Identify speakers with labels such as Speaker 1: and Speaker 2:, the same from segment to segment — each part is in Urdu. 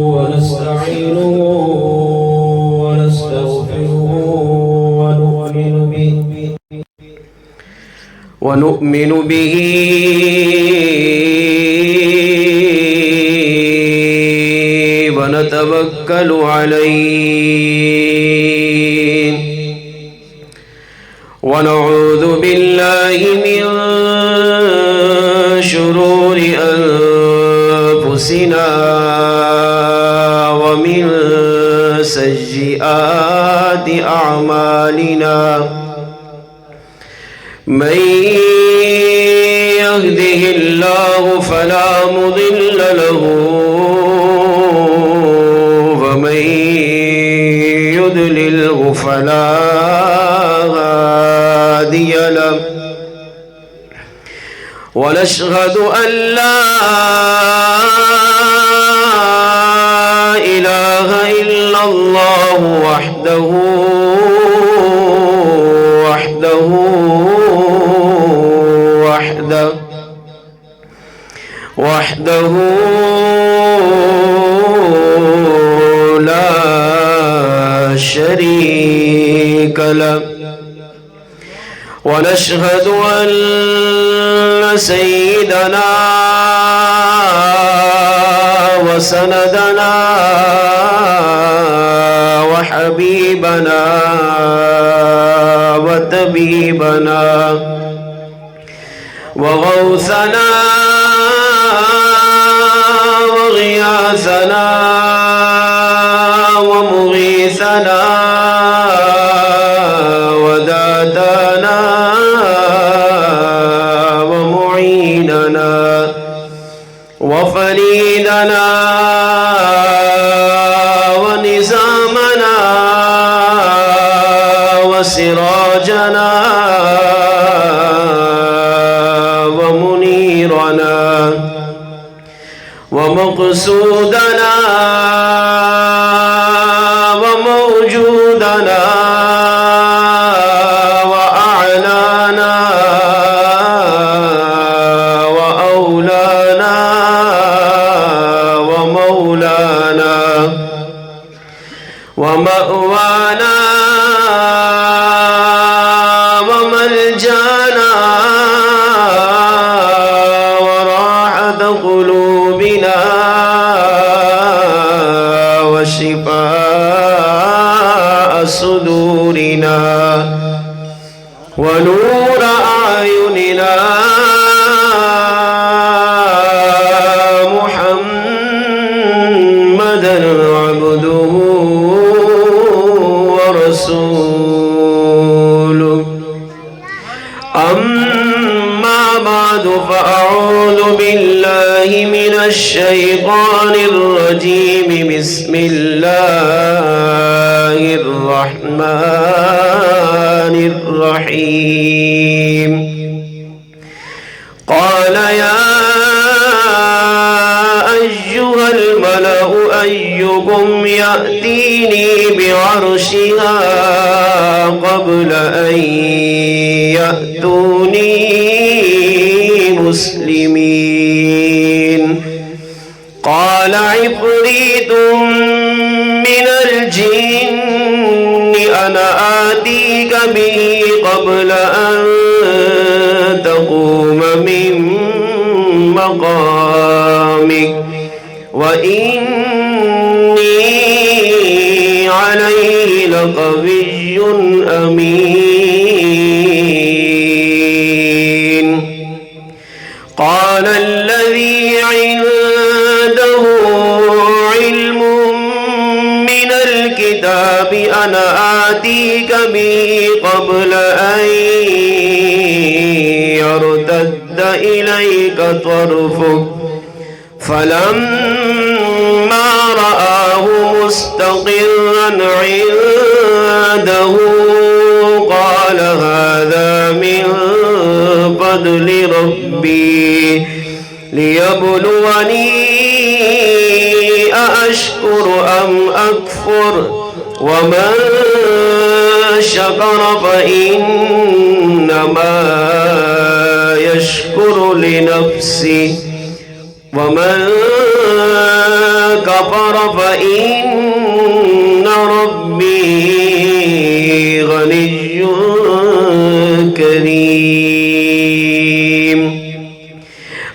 Speaker 1: ونستعينه ونستغفره ونؤمن به ونتوكل عليه ونعوذ بالله من شرور أنفسنا ومن سيئات أعمالنا من يهده الله فلا مضل له ومن يضلله فلا هادي له ونشهد أن لا إله إلا الله وحده لا شريك له ونشهد أن سيدنا وسندنا وحبيبنا وطبيبنا وغوثنا وغياثنا ومغيثنا ودادانا ومعيننا وفريدنا ونزامنا وسراجنا ومنيرنا ومقصودنا وموجودنا وأعلانا وأولانا ومولانا ومأوانا وملجانا وراحة قلوبنا وشفاء صدورنا ونور أعيننا محمدا عبده ورسوله أما بعد فأعوذ بالله من الشيطان الرجيم بسم الله الرحمن الرحيم قال يا أيها الملأ أيكم يأتيني بعرشها قبل أن يأتوني مسلمين قال عفريت من الجن أنا آتيك به قبل أن تقوم من مقامك وإني عليه لقوي أمين قال الذي عنده علم من الكتاب أنا آتيك به قبل أن يرتد إليك طرفك فلما رآه مستقرا عنده قال هذا من فضل ربي ليبلوني أأشكر أم أكفر ومن شكر فإنما يشكر لنفسه ومن كفر فإن ربي غني كريم.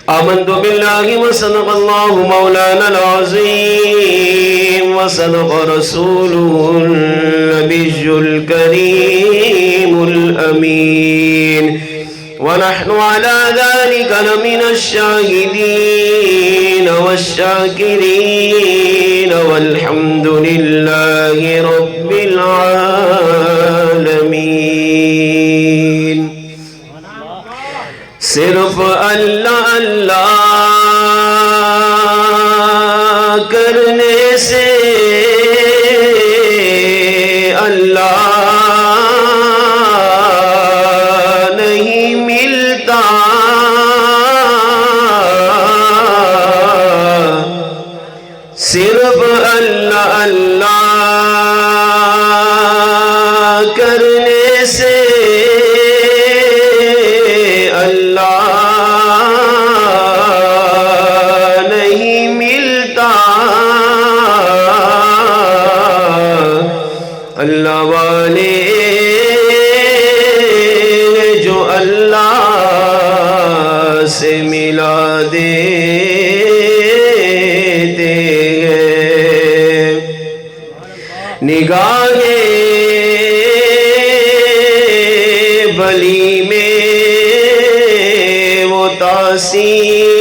Speaker 1: آمنت بالله وصدق الله مولانا العظيم وصدق رسوله النبي الكريم الأمين ونحن على ذلك لمن الشاهدين والشاكرين والحمد لله رب العالمين. صرف اللہ اللہ کرنے سے اللہ نہیں ملتا، صرف اللہ اللہ کرنے سے اللہ نہیں ملتا، اللہ والے جو اللہ سے ملا دیتے ہیں، نگاہ بلی میں وہ تاثیر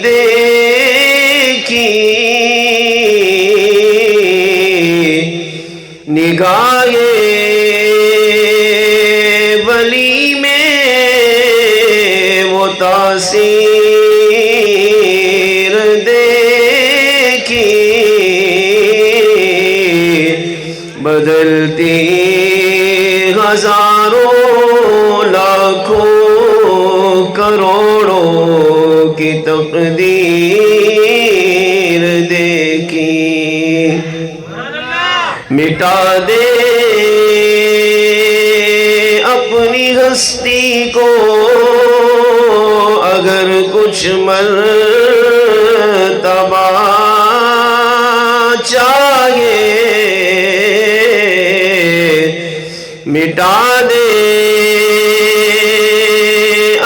Speaker 1: دیکھی، نگاہ ولی میں وہ تاثیر دیکھی، بدلتی ہزاروں لاکھوں کروڑوں کی تقدیر دیکھی، مٹا دے اپنی ہستی کو اگر کچھ مرتبہ چاہیے، مٹا دے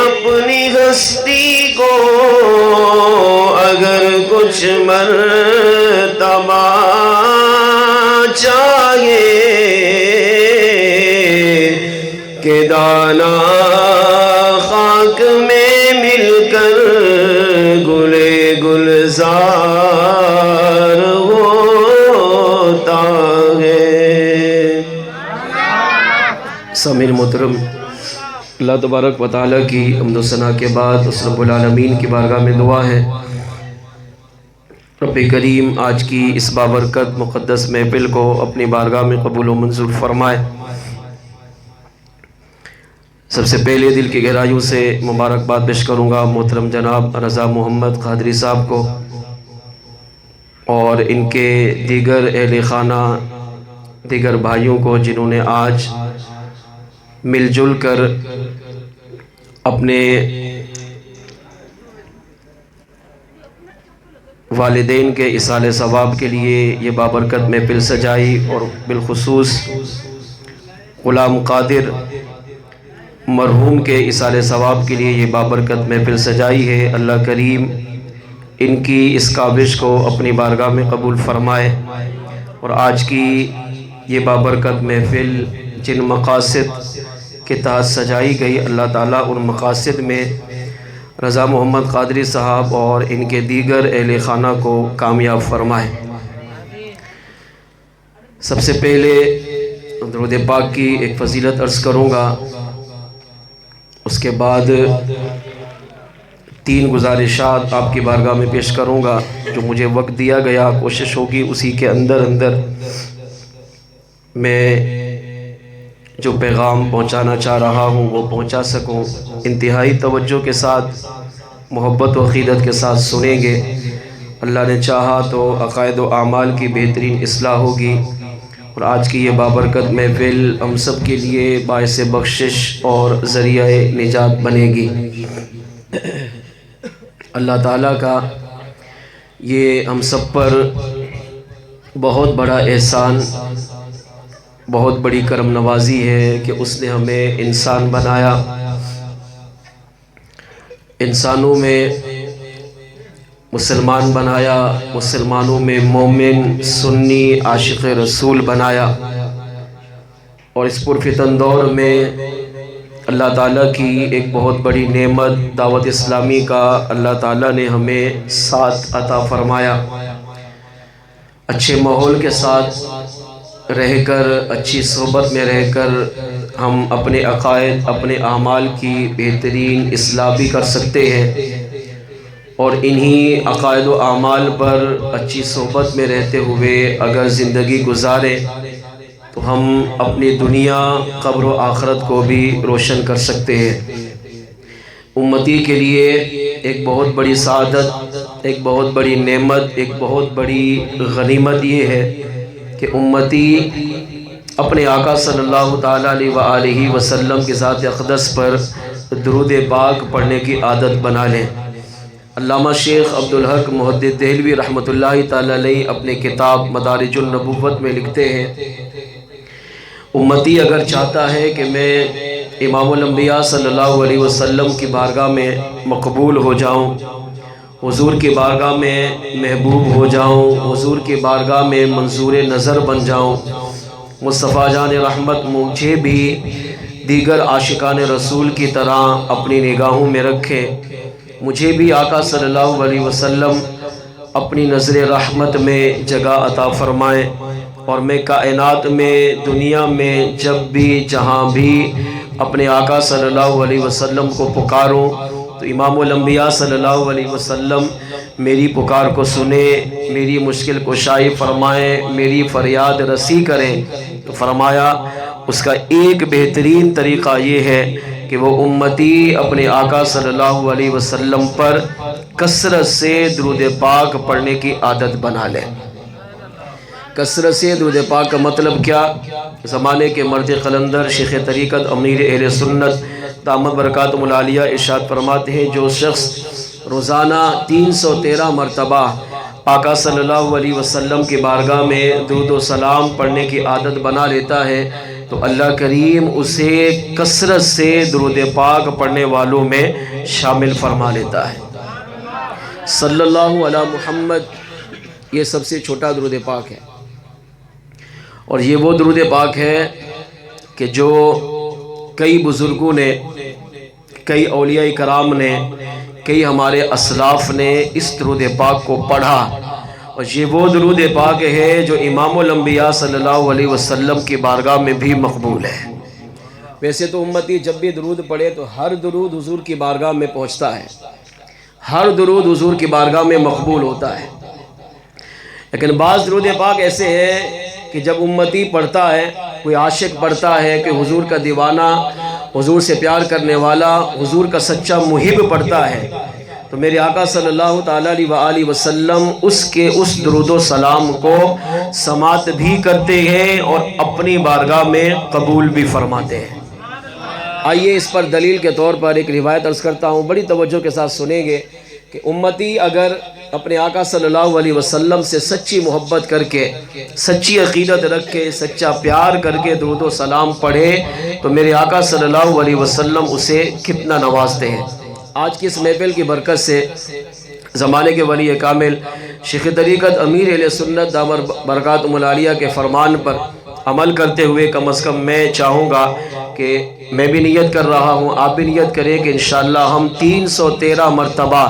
Speaker 1: اپنی ہستی کو اگر کچھ مرتبہ چاہیے، کہ دانا خاک میں مل کر گلے گلزار ہوتا ہے۔ سامعین محترم، اللہ تبارک و تعالیٰ کی حمد و ثنا کے بعد اس رب العالمین کی بارگاہ میں دعا ہے رب کریم آج کی اس بابرکت مقدس محفل کو اپنی بارگاہ میں قبول و منظور فرمائے۔ سب سے پہلے دل کی گہرائیوں سے مبارکباد پیش کروں گا محترم جناب رضا محمد قادری صاحب کو اور ان کے دیگر اہل خانہ، دیگر بھائیوں کو جنہوں نے آج مل جل کر اپنے والدین کے ایصال ثواب کے لیے یہ بابرکت محفل سجائی، اور بالخصوص غلام قادر مرحوم کے ایصال ثواب کے لیے یہ بابرکت محفل سجائی ہے۔ اللہ کریم ان کی اس کاوش کو اپنی بارگاہ میں قبول فرمائے، اور آج کی یہ بابرکت محفل جن مقاصد کے تحت سجائی گئی، اللہ تعالیٰ ان مقاصد میں رضا محمد قادری صاحب اور ان کے دیگر اہل خانہ کو کامیاب فرمائے۔ سب سے پہلے درود پاک کی ایک فضیلت عرض کروں گا، اس کے بعد 3 گزارشات آپ کی بارگاہ میں پیش کروں گا۔ جو مجھے وقت دیا گیا کوشش ہوگی اسی کے اندر میں جو پیغام پہنچانا چاہ رہا ہوں وہ پہنچا سکوں۔ انتہائی توجہ کے ساتھ، محبت و عقیدت کے ساتھ سنیں گے۔ اللہ نے چاہا تو عقائد و اعمال کی بہترین اصلاح ہوگی، اور آج کی یہ بابرکت محفل ہم سب کے لیے باعث بخشش اور ذریعہ نجات بنے گی۔ اللہ تعالیٰ کا یہ ہم سب پر بہت بڑا احسان، بہت بڑی کرم نوازی ہے کہ اس نے ہمیں انسان بنایا، انسانوں میں مسلمان بنایا، مسلمانوں میں مومن سنی عاشق رسول بنایا، اور اس پرفتن دور میں اللہ تعالیٰ کی ایک بہت بڑی نعمت دعوت اسلامی کا اللہ تعالیٰ نے ہمیں ساتھ عطا فرمایا۔ اچھے ماحول کے ساتھ رہ کر، اچھی صحبت میں رہ کر ہم اپنے عقائد، اپنے اعمال کی بہترین اصلاح بھی کر سکتے ہیں، اور انہی عقائد و اعمال پر اچھی صحبت میں رہتے ہوئے اگر زندگی گزاریں تو ہم اپنی دنیا، قبر و آخرت کو بھی روشن کر سکتے ہیں۔ امتی کے لیے ایک بہت بڑی سعادت، ایک بہت بڑی نعمت، ایک بہت بڑی غنیمت یہ ہے کہ امتی اپنے آقا صلی اللہ تعالیٰ علیہ وآلہ وسلم کی ذات اقدس پر درود پاک پڑھنے کی عادت بنا لیں۔ علامہ شیخ عبدالحق محدث دہلوی رحمۃ اللہ تعالیٰ علیہ اپنے کتاب مدارج النبوت میں لکھتے ہیں، امتی اگر چاہتا ہے کہ میں امام الانبیاء صلی اللہ علیہ وسلم کی بارگاہ میں مقبول ہو جاؤں، حضور کی بارگاہ میں محبوب ہو جاؤں، حضور کی بارگاہ میں منظور نظر بن جاؤں، مصطفیٰ جان رحمت مجھے بھی دیگر عاشقان رسول کی طرح اپنی نگاہوں میں رکھے، مجھے بھی آقا صلی اللہ علیہ وسلم اپنی نظر رحمت میں جگہ عطا فرمائیں، اور میں کائنات میں، دنیا میں جب بھی جہاں بھی اپنے آقا صلی اللہ علیہ وسلم کو پکاروں تو امام الانبیاء صلی اللہ علیہ وسلم میری پکار کو سنیں، میری مشکل کشائی فرمائیں، میری فریاد رسی کریں۔ تو فرمایا اس کا ایک بہترین طریقہ یہ ہے کہ وہ امتی اپنے آقا صلی اللہ علیہ وسلم پر کثرت سے درود پاک پڑھنے کی عادت بنا لے۔ کثرت سے درود پاک کا مطلب کیا؟ زمانے کے مرد قلندر شیخ طریقت امیر اہل سنت دامت برکاتہم العالیہ ارشاد فرماتے ہیں، جو شخص روزانہ 313 مرتبہ آقا صلی اللہ علیہ وسلم کی بارگاہ میں درود و سلام پڑھنے کی عادت بنا لیتا ہے تو اللہ کریم اسے کثرت سے درود پاک پڑھنے والوں میں شامل فرما لیتا ہے۔ صلی اللہ علی محمد یہ سب سے چھوٹا درود پاک ہے، اور یہ وہ درود پاک ہے کہ جو کئی بزرگوں نے، کئی اولیاء کرام نے، کئی ہمارے اسلاف نے اس درود پاک کو پڑھا، اور یہ وہ درود پاک ہے جو امام الانبیاء صلی اللہ علیہ وسلم کی بارگاہ میں بھی مقبول ہے۔ ویسے تو امتی جب بھی درود پڑھے تو ہر درود حضور کی بارگاہ میں پہنچتا ہے، ہر درود حضور کی بارگاہ میں مقبول ہوتا ہے، لیکن بعض درود پاک ایسے ہیں کہ جب امتی پڑھتا ہے، کوئی عاشق پڑھتا ہے کہ حضور کا دیوانہ، حضور سے پیار کرنے والا، حضور کا سچا محب پڑھتا ہے، تو میرے آقا صلی اللہ تعالیٰ علیہ وآلہ وسلم اس کے اس درود و سلام کو سماعت بھی کرتے ہیں اور اپنی بارگاہ میں قبول بھی فرماتے ہیں۔ آئیے اس پر دلیل کے طور پر ایک روایت عرض کرتا ہوں، بڑی توجہ کے ساتھ سنیں گے کہ امتی اگر اپنے آقا صلی اللہ علیہ وسلم سے سچی محبت کر کے، سچی عقیدت رکھ کے، سچا پیار کر کے درود و سلام پڑھے تو میرے آقا صلی اللہ علیہ وسلم اسے کتنا نوازتے ہیں۔ آج کی اس محفل کی برکت سے زمانے کے ولی کامل شیخ طریقت امیر اہل سنت دامت برکاتہم العالیہ کے فرمان پر عمل کرتے ہوئے کم از کم میں چاہوں گا کہ میں بھی نیت کر رہا ہوں، آپ بھی نیت کریں کہ انشاءاللہ ہم 313 مرتبہ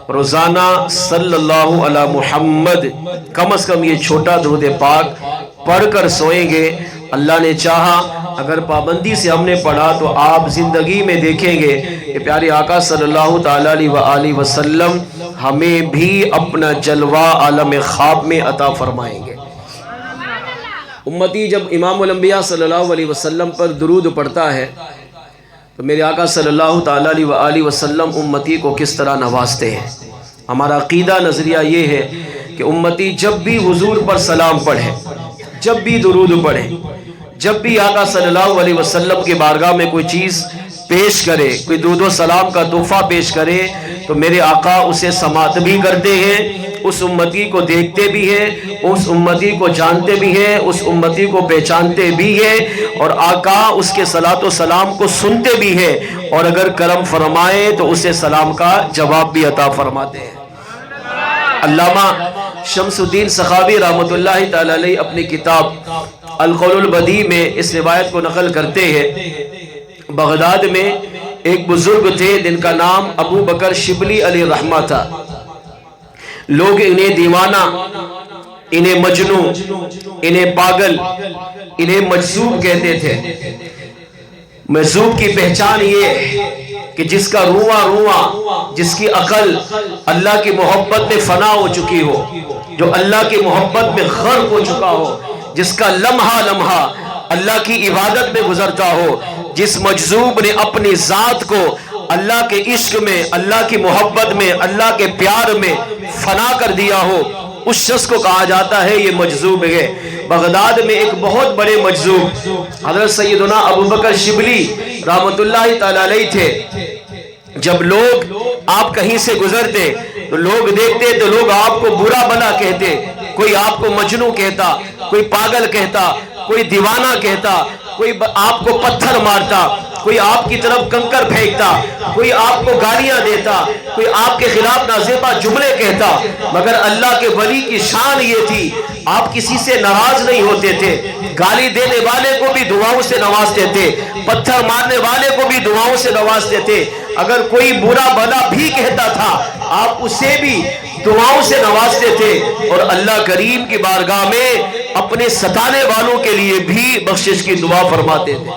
Speaker 1: روزانہ صلی اللہ علی محمد کم از کم یہ چھوٹا درود پاک پڑھ کر سوئیں گے۔ اللہ نے چاہا اگر پابندی سے ہم نے پڑھا تو آپ زندگی میں دیکھیں گے کہ پیارے آقا صلی اللہ تعالیٰ علیہ وآلہ وسلم ہمیں بھی اپنا جلوہ عالم خواب میں عطا فرمائیں گے۔ امتی جب امام الانبیاء صلی اللہ علیہ وسلم پر درود پڑھتا ہے تو میرے آقا صلی اللہ تعالیٰ علیہ وآلہ وسلم امتی کو کس طرح نوازتے ہیں۔ ہمارا عقیدہ نظریہ یہ ہے کہ امتی جب بھی حضور پر سلام پڑھے، جب بھی درود پڑھے، جب بھی آقا صلی اللہ علیہ وسلم کے بارگاہ میں کوئی چیز پیش کرے، کوئی درود و سلام کا تحفہ پیش کرے تو میرے آقا اسے سماعت بھی کرتے ہیں، اس امتی کو دیکھتے بھی ہیں، اس امتی کو جانتے بھی ہیں، اس امتی کو پہچانتے بھی ہیں، اور آقا اس کے صلاۃ و سلام کو سنتے بھی ہیں، اور اگر کرم فرمائے تو اسے سلام کا جواب بھی عطا فرماتے ہیں۔ علامہ شمس الدین سخاوی رحمۃ اللہ تعالی علیہ اپنی کتاب القول البدیع میں اس روایت کو نقل کرتے ہیں، بغداد میں ایک بزرگ تھے جن کا نام ابو بکر شبلی علیہ رحمہ تھا۔ لوگ انہیں دیوانہ، انہیں مجنوں، انہیں پاگل، انہیں مجذوب کہتے تھے۔ مجذوب کی پہچان یہ کہ جس کا رواں رواں، جس کی عقل اللہ کی محبت میں فنا ہو چکی ہو، جو اللہ کی محبت میں غرق ہو چکا ہو، جس کا لمحہ لمحہ اللہ کی عبادت میں گزرتا ہو، جس مجذوب نے اپنی ذات کو اللہ کے عشق میں، اللہ کی محبت میں، اللہ کے پیار میں فنا کر دیا ہو، اس شخص کو کہا جاتا ہے یہ مجذوب ہے۔ بغداد میں ایک بہت بڑے مجذوب حضرت سیدنا ابو بکر شبلی رحمت اللہ تعالی علیہ تھے۔ جب لوگ آپ کہیں سے گزرتے تو لوگ دیکھتے تو لوگ آپ کو برا بلا کہتے، کوئی آپ کو مجنوں کہتا، کوئی پاگل کہتا، کوئی دیوانہ کہتا، کوئی آپ کو پتھر مارتا، کوئی آپ کی طرف کنکر پھینکتا، کوئی آپ کو گالیاں دیتا، کوئی آپ کے خلاف نازیبا جملے کہتا، مگر اللہ کے ولی کی شان یہ تھی آپ کسی سے ناراض نہیں ہوتے تھے۔ گالی دینے والے کو بھی دعاؤں سے نوازتے تھے، پتھر مارنے والے کو بھی دعاؤں سے نوازتے تھے، اگر کوئی برا بلا بھی کہتا تھا آپ اسے بھی دعاؤں سے نوازتے تھے، اور اللہ کریم کی بارگاہ میں اپنے ستانے والوں کے لیے بھی بخشش کی دعا فرماتے تھے۔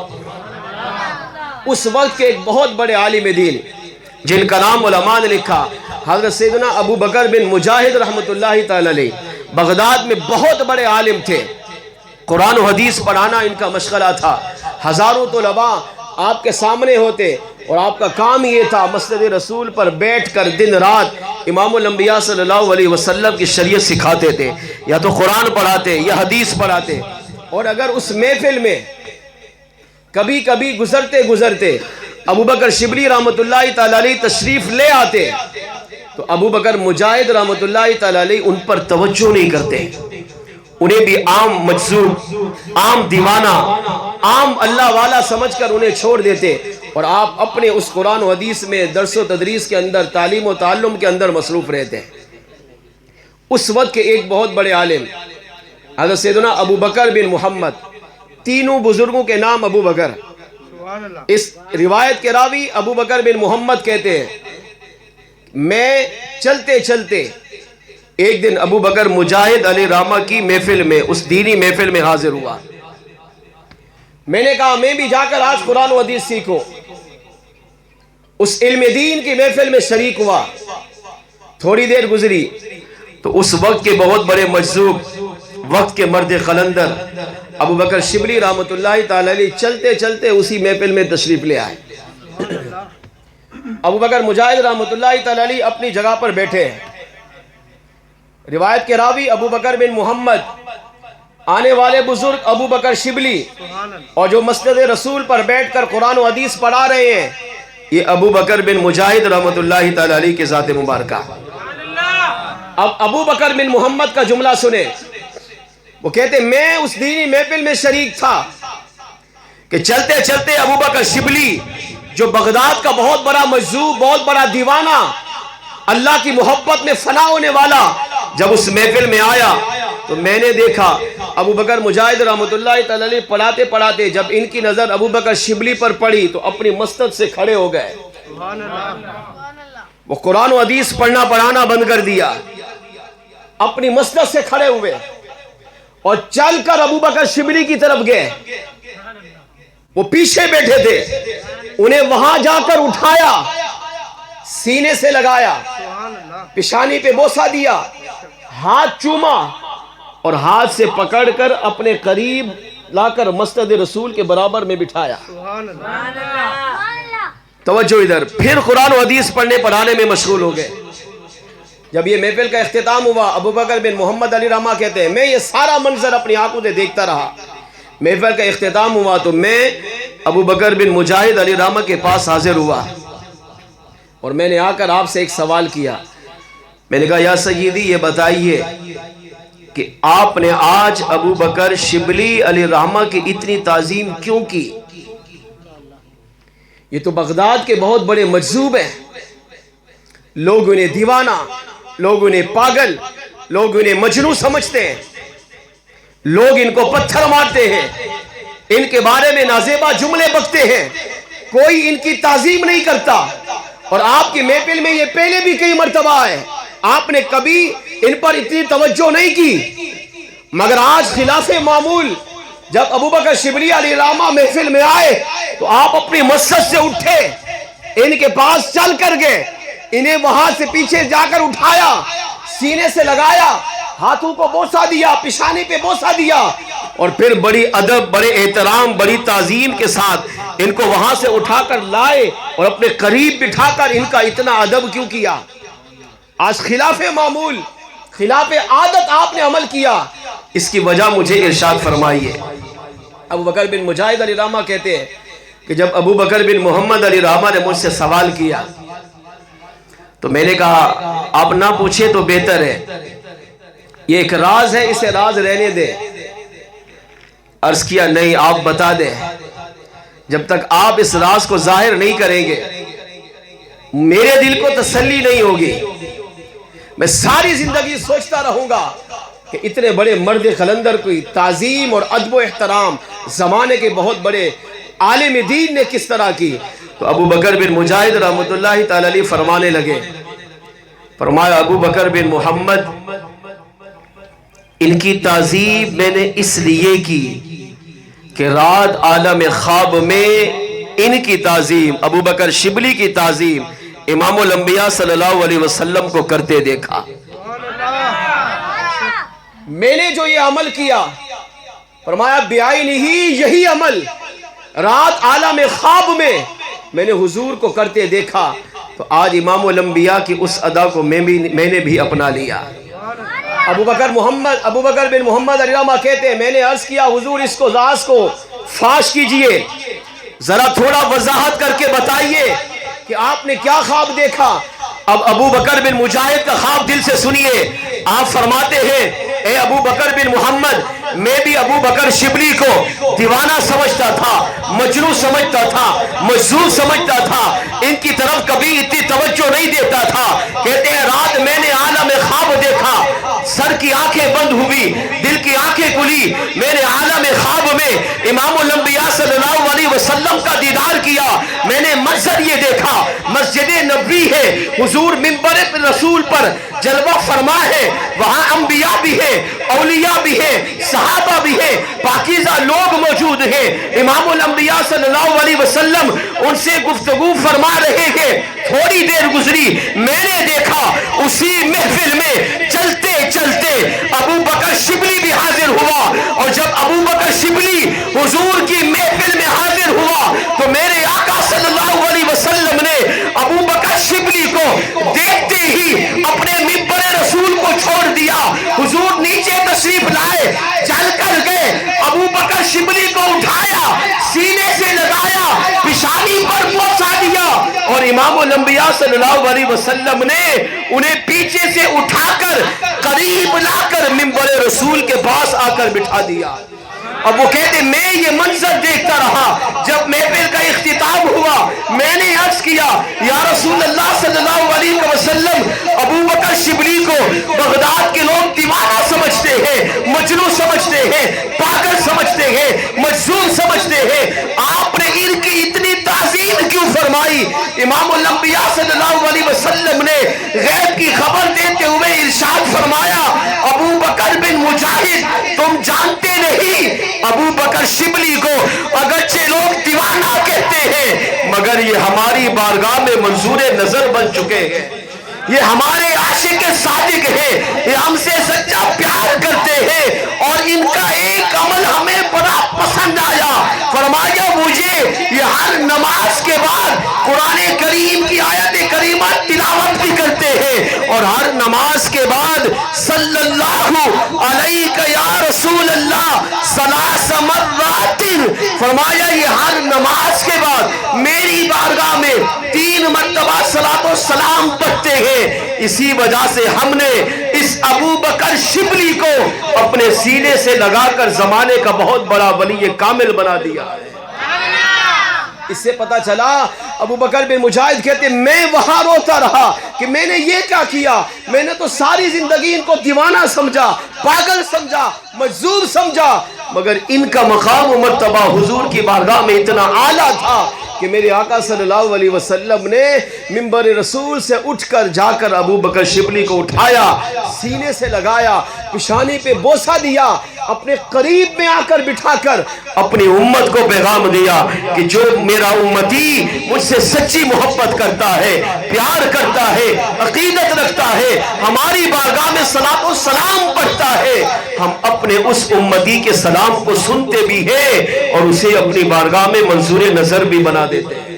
Speaker 1: اس وقت کے ایک بہت بڑے عالم دین جن کا نام علماء نے لکھا، حضرت سیدنا ابو بکر بن مجاہد رحمت اللہ تعالی علیہ، بغداد میں بہت بڑے عالم تھے، قرآن و حدیث پڑھانا ان کا مشغلہ تھا، ہزاروں طلباء آپ کے سامنے ہوتے اور آپ کا کام یہ تھا مسجد رسول پر بیٹھ کر دن رات امام الانبیاء صلی اللہ علیہ وسلم کی شریعت سکھاتے تھے، یا تو قرآن پڑھاتے یا حدیث پڑھاتے۔ اور اگر اس محفل میں کبھی کبھی گزرتے گزرتے ابو بکر شبلی رحمت اللہ تعالی علیہ تشریف لے آتے تو ابو بکر مجاہد رحمت اللہ تعالی علیہ ان پر توجہ نہیں کرتے، انہیں بھی عام مجذوب، عام دیوانہ، عام اللہ والا سمجھ کر انہیں چھوڑ دیتے، اور آپ اپنے اس قرآن و حدیث میں درس و تدریس کے اندر، تعلیم و تعلم کے اندر مصروف رہتے۔ اس وقت کے ایک بہت بڑے عالم حضرت سیدنا ابو بکر بن محمد، تینوں بزرگوں کے نام ابو بکر، اس روایت کے راوی ابو بکر بن محمد کہتے ہیں میں چلتے چلتے ایک دن ابو بکر مجاہد علیہ رحمہ کی محفل میں، اس دینی محفل میں حاضر ہوا۔ میں نے کہا میں بھی جا کر آج قرآن و حدیث سیکھوں، اس علم دین کی محفل میں شریک ہوا۔ تھوڑی دیر گزری تو اس وقت کے بہت بڑے مجذوب، وقت کے مرد قلندر ابو بکر شبلی رحمت اللہ تعالی علیہ چلتے چلتے اسی محفل میں تشریف لے آئے۔ ابو بکر مجاہد رحمت اللہ تعالی علیہ اپنی جگہ پر بیٹھے ہیں۔ روایت کے راوی ابو بکر بن محمد، آنے والے بزرگ ابو بکر شبلی، اور جو مسجد رسول پر بیٹھ کر قرآن و حدیث پڑھا رہے ہیں یہ ابو بکر بن مجاہد رحمت اللہ تعالی علیہ کے ذات مبارکہ۔ اب ابو بکر بن محمد کا جملہ سنیں، وہ کہتے میں اس دینی محفل میں شریک تھا کہ چلتے چلتے ابو بکر شبلی جو بغداد کا بہت بڑا مجذوب، بہت بڑا دیوانہ، اللہ کی محبت میں فنا ہونے والا، جب اس محفل میں آیا تو میں نے دیکھا ابو بکر مجاہد رحمت اللہ تعالی علیہ پڑھاتے پڑھاتے جب ان کی نظر ابو بکر شبلی پر پڑی تو اپنی مسند سے کھڑے ہو گئے، وہ قرآن و حدیث پڑھنا پڑھانا بند کر دیا، اپنی مسند سے کھڑے ہوئے اور چل کر ابو بکر شبلی کی طرف گئے۔ وہ پیچھے بیٹھے تھے، انہیں وہاں جا کر اٹھایا، سینے سے لگایا، پیشانی پہ بوسہ دیا، ہاتھ چوما اور ہاتھ سے پکڑ کر اپنے قریب لا کر مسجد رسول کے برابر میں بٹھایا۔ توجہ ادھر، پھر قرآن و حدیث پڑھنے پڑھانے میں مشغول ہو گئے۔ جب یہ محفل کا اختتام ہوا ابو بکر بن محمد علی رحمہ کہتے ہیں میں یہ سارا منظر اپنی آنکھوں سے دیکھتا رہا۔ محفل کا اختتام ہوا تو میں ابو بکر بن مجاہد علی رحمہ کے پاس حاضر ہوا اور میں نے آ کر آپ سے ایک سوال کیا. میں نے کہا یا سیدی یہ بتائیے کہ آپ نے آج ابو بکر شبلی علی رحمہ کی اتنی تعظیم کیوں کی؟ یہ تو بغداد کے بہت بڑے مجذوب ہیں، لوگ انہیں دیوانہ، لوگ انہیں پاگل، لوگ انہیں مجنون سمجھتے ہیں، لوگ ان کو پتھر مارتے ہیں، ان کے بارے میں نازیبا جملے بکتے ہیں، کوئی ان کی تعظیم نہیں کرتا. اور آپ کی محفل میں یہ پہلے بھی کئی مرتبہ ہے، آپ نے کبھی ان پر اتنی توجہ نہیں کی، مگر آج خلاف معمول جب ابو بکر شبلی علی رحمہ محفل میں آئے تو آپ اپنی مسجد سے اٹھے، ان کے پاس چل کر گئے، انہیں وہاں سے پیچھے جا کر اٹھایا، سینے سے لگایا، ہاتھوں کو بوسہ دیا، پیشانی پہ بوسہ دیا، اور پھر بڑی ادب، بڑے احترام، بڑی تعظیم کے ساتھ ان کو وہاں سے اٹھا کر لائے اور اپنے قریب بٹھا کر ان کا اتنا ادب کیوں کیا؟ آج خلاف معمول، خلاف عادت آپ نے عمل کیا، اس کی وجہ مجھے ارشاد فرمائیے. ابو بکر بن مجاہد علی رحمہ کہتے ہیں کہ جب ابو بکر بن محمد علی رحمہ نے مجھ سے سوال کیا تو میں نے کہا آپ نہ پوچھے تو بہتر ہے، یہ ایک راز ہے، اسے راز رہنے دے. عرض کیا نہیں آپ بتا دیں، جب تک آپ اس راز کو ظاہر نہیں کریں گے میرے دل کو تسلی نہیں ہوگی. میں ساری زندگی سوچتا رہوں گا کہ اتنے بڑے مرد قلندر کی تعظیم اور ادب و احترام زمانے کے بہت بڑے عالم دین نے کس طرح کی. تو ابو بکر بن مجاہد رحمۃ اللہ تعالی علیہ فرمانے لگے، فرمایا ابو بکر بن محمد ان کی تعظیم میں نے اس لیے کی کہ رات عالم خواب میں ان کی تعظیم، ابو بکر شبلی کی تعظیم امام الانبیاء صلی اللہ علیہ وسلم کو کرتے دیکھا. میں نے جو یہ عمل کیا، فرمایا بعینہ ہی یہی عمل رات عالم خواب میں نے حضور کو کرتے دیکھا، تو آج امام الانبیاء کی اس ادا کو میں نے بھی اپنا لیا. ابو بکر بن محمد علی رحمہ کہتے ہیں میں نے عرض کیا حضور اس کو راز کو فاش کیجئے، ذرا تھوڑا وضاحت کر کے بتائیے کہ آپ نے کیا خواب دیکھا. اب ابو بکر بن مجاہد کا خواب دل سے سنیے. آپ فرماتے ہیں اے ابو بکر بن محمد میں بھی ابو بکر شبلی کو دیوانہ سمجھتا تھا، مجنون سمجھتا تھا، مجذوب سمجھتا تھا، ان کی طرف کبھی اتنی توجہ نہیں دیتا تھا. کہتے ہیں رات میں نے عالم خواب دیکھا، سر کی آنکھیں بند ہوئی، دل کی آنکھیں کھلی، میں نے عالم خواب میں امام الانبیاء صلی اللہ علیہ وسلم کا دیدار کیا. میں نے منظر یہ دیکھا، مسجد نبوی ہے، حضور منبر رسول پر جلوہ فرما ہے، وہاں انبیاء بھی ہیں، اولیاء بھی ہیں، صحابہ بھی ہیں، پاکیزہ لوگ موجود ہیں. امام الانبیاء صلی اللہ علیہ وسلم ان سے گفتگو فرما رہے ہیں. تھوڑی دیر گزری، میں نے دیکھا اسی محفل میں چلتے چلتے ابو بکر شبلی بھی حاضر ہوا، اور جب ابو بکر شبلی حضور کی محفل میں حاضر ہوا تو میرے آقا صلی اللہ علیہ وسلم نے ابو بکر شبلی کو دیکھتے ہی اپنے منبر رسول کو چھوڑ دیا. حضور نیچے تشریف لائے، چل کر گئے، ابو بکر شبلی کو اٹھایا، سینے سے لگایا، پیشانی پر بوسہ دیا، اور امام الانبیاء صلی اللہ علیہ وسلم نے انہیں پیچھے سے اٹھا کر قریب لا کر منبر رسول کے پاس آ کر بٹھا دیا. اب وہ کہتے میں یہ منظر دیکھتا رہا. جب محفل کا اختتام ہوا میں نے عرض کیا یا رسول اللہ صلی اللہ علیہ وسلم ابو بکر شبلی کو بغداد کے لوگ دیوانہ سمجھتے ہیں، مجنون سمجھتے ہیں، پاگل سمجھتے ہیں، مجذوب سمجھتے ہیں، آپ نے ان کی اتنی تعظیم کیوں فرمائی؟ امام الانبیاء صلی اللہ علیہ وسلم نے غیب کی خبر دیتے ہوئے ارشاد فرمایا ابو بکر بن مجاہد تم جانتے نہیں ابو بکر شبلی کو اگرچہ لوگ دیوانہ کہتے ہیں مگر یہ ہماری بارگاہ میں منظور نظر بن چکے ہیں، یہ ہمارے عاشق صادق ہیں، یہ ہم سے سچا پیار کرتے ہیں، اور ان کا ایک عمل ہمیں بڑا پسند آیا. فرمایا مجھے یہ ہر نماز کے بعد قرآن کریم کی آیت کریمہ تلاوت بھی کرتے ہیں اور ہر نماز کے بعد صلی اللہ علیہ یا رسول اللہ ثلاث مرات، فرمایا یہ ہر نماز کے بعد میری بارگاہ میں 3 مرتبہ صلاۃ و سلام پڑھتے ہیں۔ اسی وجہ سے ہم نے اس ابو بکر شبلی کو اپنے سینے سے لگا کر زمانے کا بہت بڑا ولی کامل بنا دیا ہے۔ اس سے پتا چلا ابو بکر بن مجاہد کہتے میں وہاں روتا رہا کہ میں نے یہ کیا کیا، میں نے تو ساری زندگی ان کو دیوانہ سمجھا، پاگل سمجھا، مجذوب سمجھا، مگر ان کا مقام و مرتبہ حضور کی بارگاہ میں اتنا اعلیٰ تھا کہ میرے آقا صلی اللہ علیہ وسلم نے منبر رسول سے اٹھ کر جا کر ابو بکر شبلی کو اٹھایا، سینے سے لگایا، پیشانی پہ بوسہ دیا، اپنے قریب میں آ کر بٹھا کر اپنی امت کو پیغام دیا کہ جو میرا امتی مجھ سے سچی محبت کرتا ہے، پیار کرتا ہے، عقیدت رکھتا ہے، ہماری بارگاہ میں صلاۃ و سلام پڑھتا ہے، ہم اپنے اس امتی کے سلام کو سنتے بھی ہیں اور اسے اپنی بارگاہ میں منظور نظر بھی بنا دیتے ہیں۔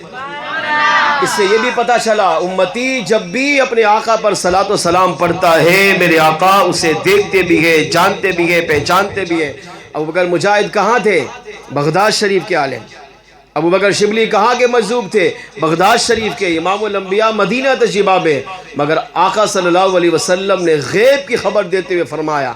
Speaker 1: اس سے یہ بھی پتا چلا امتی جب بھی اپنے آقا پر صلاۃ و سلام پڑھتا ہے میرے آقا اسے دیکھتے بھی ہے، جانتے بھی ہے، پہچانتے بھی ہے۔ ابو بکر مجاہد کہاں تھے؟ بغداد شریف کے عالم۔ ابو بکر شبلی کہاں کے مجذوب تھے؟ بغداد شریف کے۔ امام الانبیاء مدینہ تشریف آوے، مگر آقا صلی اللہ علیہ وسلم نے غیب کی خبر دیتے ہوئے فرمایا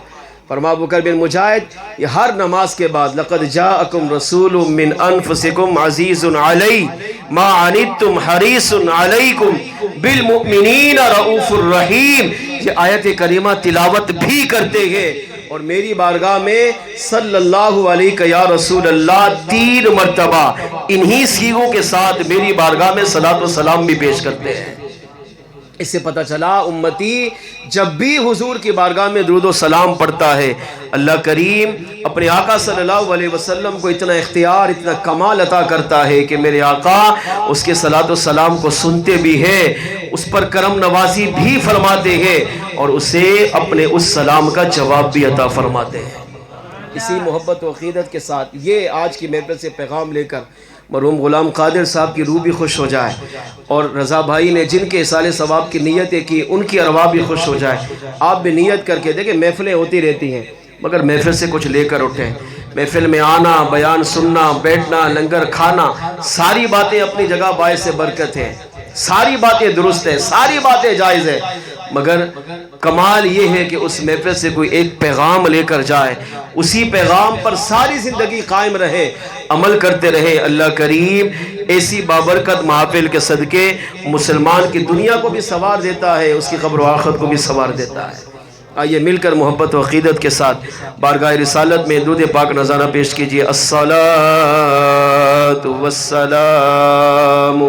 Speaker 1: ابو بکر بن مجاہد یہ ہر نماز کے بعد لقد جاءکم رسول من انفسکم عزیز علی ما عنتم حریص علیکم بالمؤمنین رؤوف الرحیم، یہ آیت کریمہ تلاوت بھی کرتے ہیں اور میری بارگاہ میں صلی اللہ علیہ یا رسول اللہ 3 مرتبہ انہی سیغوں کے ساتھ میری بارگاہ میں صلاۃ و سلام بھی پیش کرتے ہیں۔ اس سے پتہ چلا امتی جب بھی حضور کی بارگاہ میں درود و سلام پڑھتا ہے اللہ کریم اپنے آقا صلی اللہ علیہ وسلم کو اتنا اختیار، اتنا کمال عطا کرتا ہے کہ میرے آقا اس کے صلاۃ و سلام کو سنتے بھی ہیں، اس پر کرم نوازی بھی فرماتے ہیں اور اسے اپنے اس سلام کا جواب بھی عطا فرماتے ہیں۔ اسی محبت و عقیدت کے ساتھ یہ آج کی محفل سے پیغام لے کر مرحوم غلام قادر صاحب کی روح بھی خوش ہو جائے اور رضا بھائی نے جن کے اصال ثواب کی نیتیں کی ان کی ارواح بھی خوش ہو جائے۔ آپ بھی نیت کر کے دیکھیں، محفلیں ہوتی رہتی ہیں مگر محفل سے کچھ لے کر اٹھیں۔ محفل میں آنا، بیان سننا، بیٹھنا، لنگر کھانا، ساری باتیں اپنی جگہ باعث برکت ہیں، ساری باتیں درست ہیں، ساری باتیں جائز ہیں، مگر کمال یہ ہے کہ اس محفل سے کوئی ایک پیغام لے کر جائے، اسی پیغام پر ساری زندگی قائم رہے، عمل کرتے رہے۔ اللہ کریم ایسی بابرکت محافل کے صدقے مسلمان کی دنیا کو بھی سنوار دیتا ہے، اس کی قبر و آخرت کو بھی سنوار دیتا ہے۔ آئیے مل کر محبت و عقیدت کے ساتھ بارگاہ رسالت میں درود پاک نذرانہ پیش کیجئے۔ الصلاۃ والسلام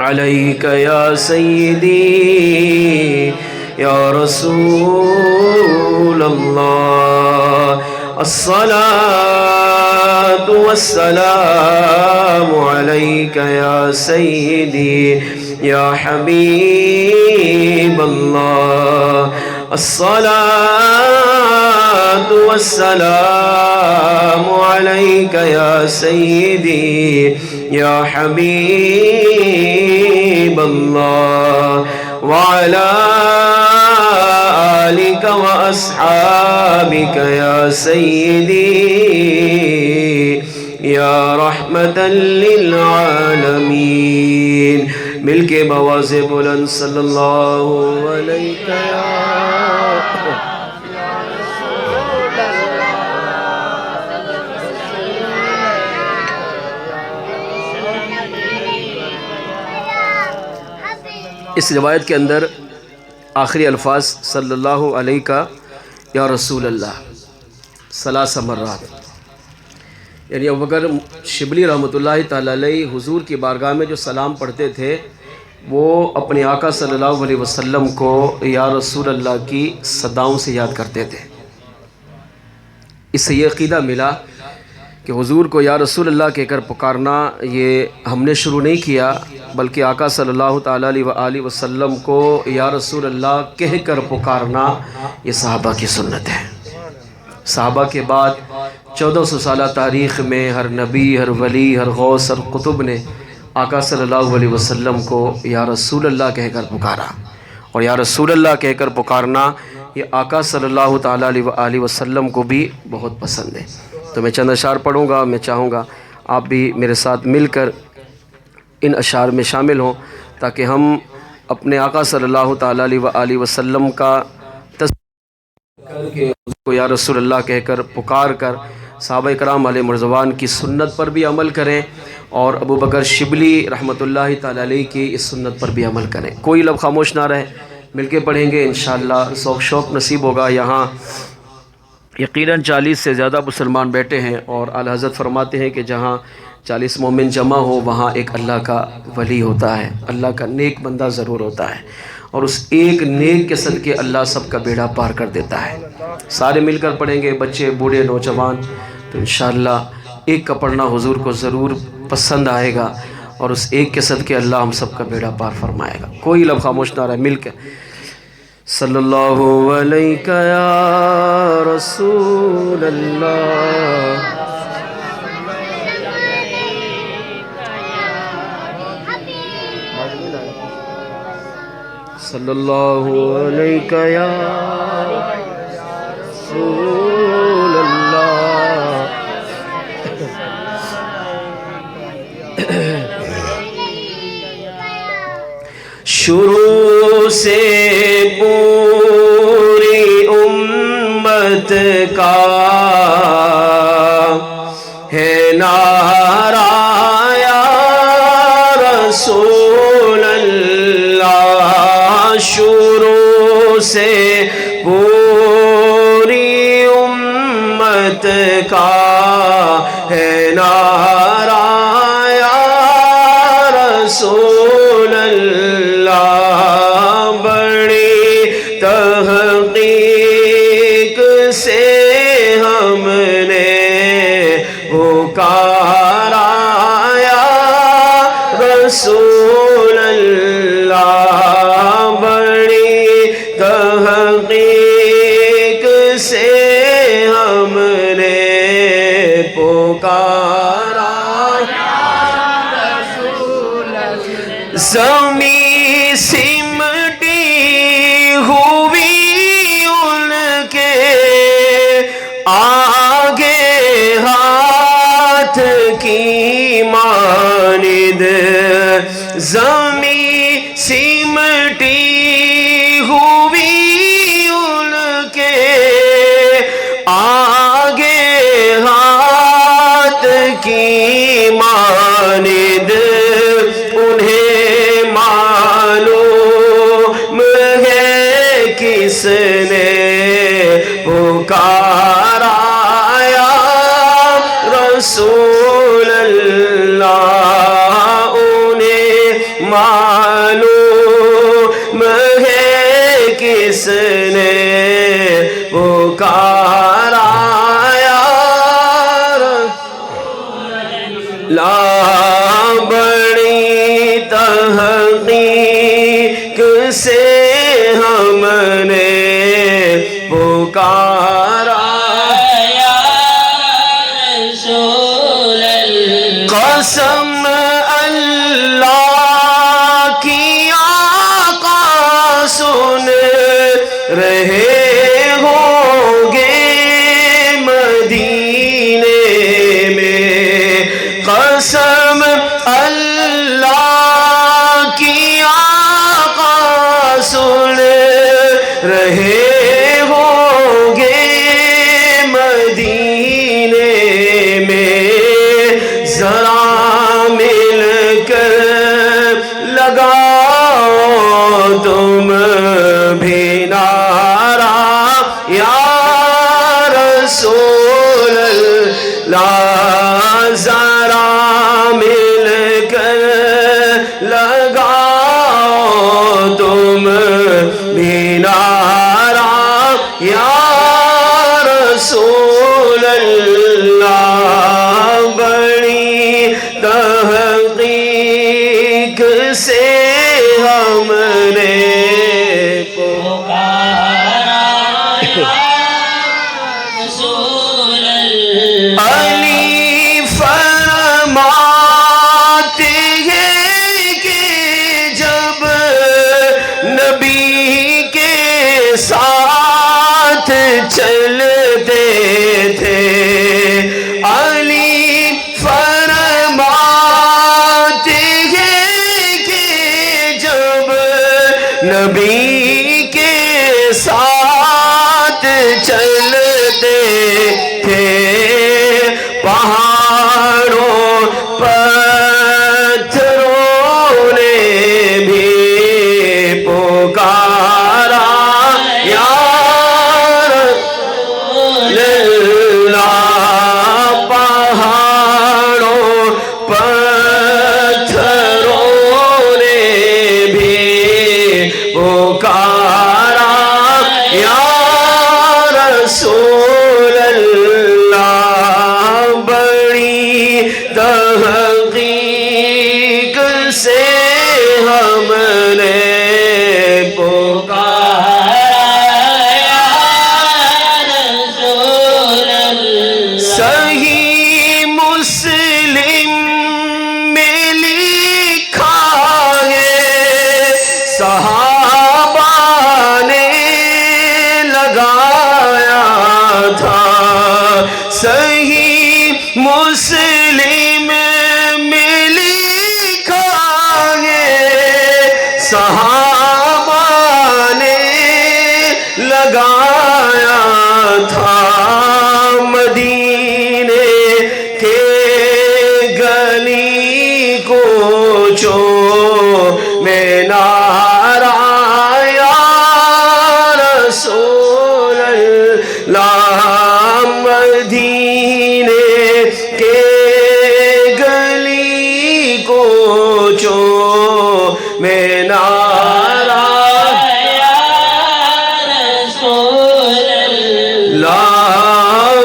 Speaker 1: علیک یا سیدی یا رسول اللہ، الصلاۃ والسلام علیک یا سیدی یا حبیب اللہ، الصلاۃ والسلام علیک یا سیدی یا حبیب اللہ وعلی آلک واصحابک یا سیدی یا رحمتا للعالمین۔ مل کے بواز بلند صلی اللہ علیہ اس روایت کے اندر آخری الفاظ صلی اللہ علیہ کا یا رسول اللہ 3 مرات، یعنی ابو بکر شبلی رحمۃ اللہ تعالی علیہ حضور کی بارگاہ میں جو سلام پڑھتے تھے وہ اپنے آقا صلی اللہ علیہ وسلم کو یا رسول اللہ کی صداؤں سے یاد کرتے تھے۔ اس سے یہ عقیدہ ملا کہ حضور کو یا رسول اللہ کہہ کر پکارنا یہ ہم نے شروع نہیں کیا، بلکہ آقا صلی اللہ تعالیٰ علیہ وسلم کو یا رسول اللہ کہہ کر پکارنا یہ صحابہ کی سنت ہے۔ صحابہ کے بعد 1400 سالہ تاریخ میں ہر نبی، ہر ولی، ہر غوث، ہر قطب نے آقا صلی اللہ علیہ وسلم کو یا رسول اللہ کہہ کر پکارا، اور یا رسول اللہ کہہ کر پکارنا یہ آقا صلی اللہ تعالیٰ علیہ وسلم کو بھی بہت پسند ہے۔ تو میں چند اشعار پڑھوں گا، میں چاہوں گا آپ بھی میرے ساتھ مل کر ان اشعار میں شامل ہوں، تاکہ ہم اپنے آقا صلی اللہ تعالیٰ علیہ وسلم کا کر کے اس کو یا رسول اللہ کہہ کر پکار کر صحابہ کرام علیہ مرضوان کی سنت پر بھی عمل کریں، اور ابو بکر شبلی رحمۃ اللہ تعالیٰ علیہ کی اس سنت پر بھی عمل کریں۔ کوئی لب خاموش نہ رہے، مل کے پڑھیں گے انشاءاللہ، ذوق شوق نصیب ہوگا۔ یہاں یقیناً 40 سے زیادہ مسلمان بیٹھے ہیں، اور اعلیٰ حضرت فرماتے ہیں کہ جہاں 40 مومن جمع ہو وہاں ایک اللہ کا ولی ہوتا ہے، اللہ کا نیک بندہ ضرور ہوتا ہے، اور اس ایک نیک کے صدقے اللہ سب کا بیڑا پار کر دیتا ہے۔ سارے مل کر پڑھیں گے، بچے بوڑھے نوجوان، تو انشاءاللہ ایک کا پڑھنا حضور کو ضرور پسند آئے گا، اور اس ایک کے صدقے اللہ ہم سب کا بیڑا پار فرمائے گا۔ کوئی لب خاموش نہ رہے، مل کے صلی اللہ علیہ یا رسول اللہ، صلی اللہ علیہ یا رسول اللہ۔ شروع سے پوری امت کا ہے نعرہ یا رسول اللہ، شروع سے پوری امت کا ہے نعرہ یا رسول اللہ، بڑی تحقیق سے ہم نے پکارا یا رسول اللہ، بڑی تحقیق سے ہم نے پکارا زمین سمٹی ہوئی ان کے آگے ہاتھ کی مانند، زمین سمٹی ہوئی ان کے آگے ہاتھ کی مانند، انہیں معلوم ہے کس نے پکارا یا رسول اللہ، انہیں معلوم ہے کس نے پکارا یا رسول اللہ، بڑی تحقیق سے ہم نے پکارا یا رسول اللہ، قسم اللہ کی آقا سن رہے ہوں گے مدینے میں، قسم اللہ کی آقا سن رہے ہوں گے مدینے میں، ذرا مل کر لگاؤ تم بھی نعرہ یا رسول اللہ، ذرا مل کر لگاؤ تم بھی نعرہ یا رسول اللہ، بڑی تحقیق سے ہم نے پکارا یا رسول اللہ، علی فرماتے ہیں چلتے تھے علی فرماتے ہیں کہ جب نبی کے ساتھ چلتے تھے پہاڑوں پتھروں نے بھی پکارا یا رسول اللہ پہاڑوں پتھروں نے بھی پکارا یا رسول اللہ بڑی تحقیق سے ہم نے صحیح مسلم میں لکھا ہے صحابہ نے لگایا تھا صحیح مسلم میں لکھا ہے صحابہ نے لگایا تھا مدینے کے گلی کوچوں میں نعرہ یا رسول اللہ مدینے کے گلی کوچوں میں نعرہ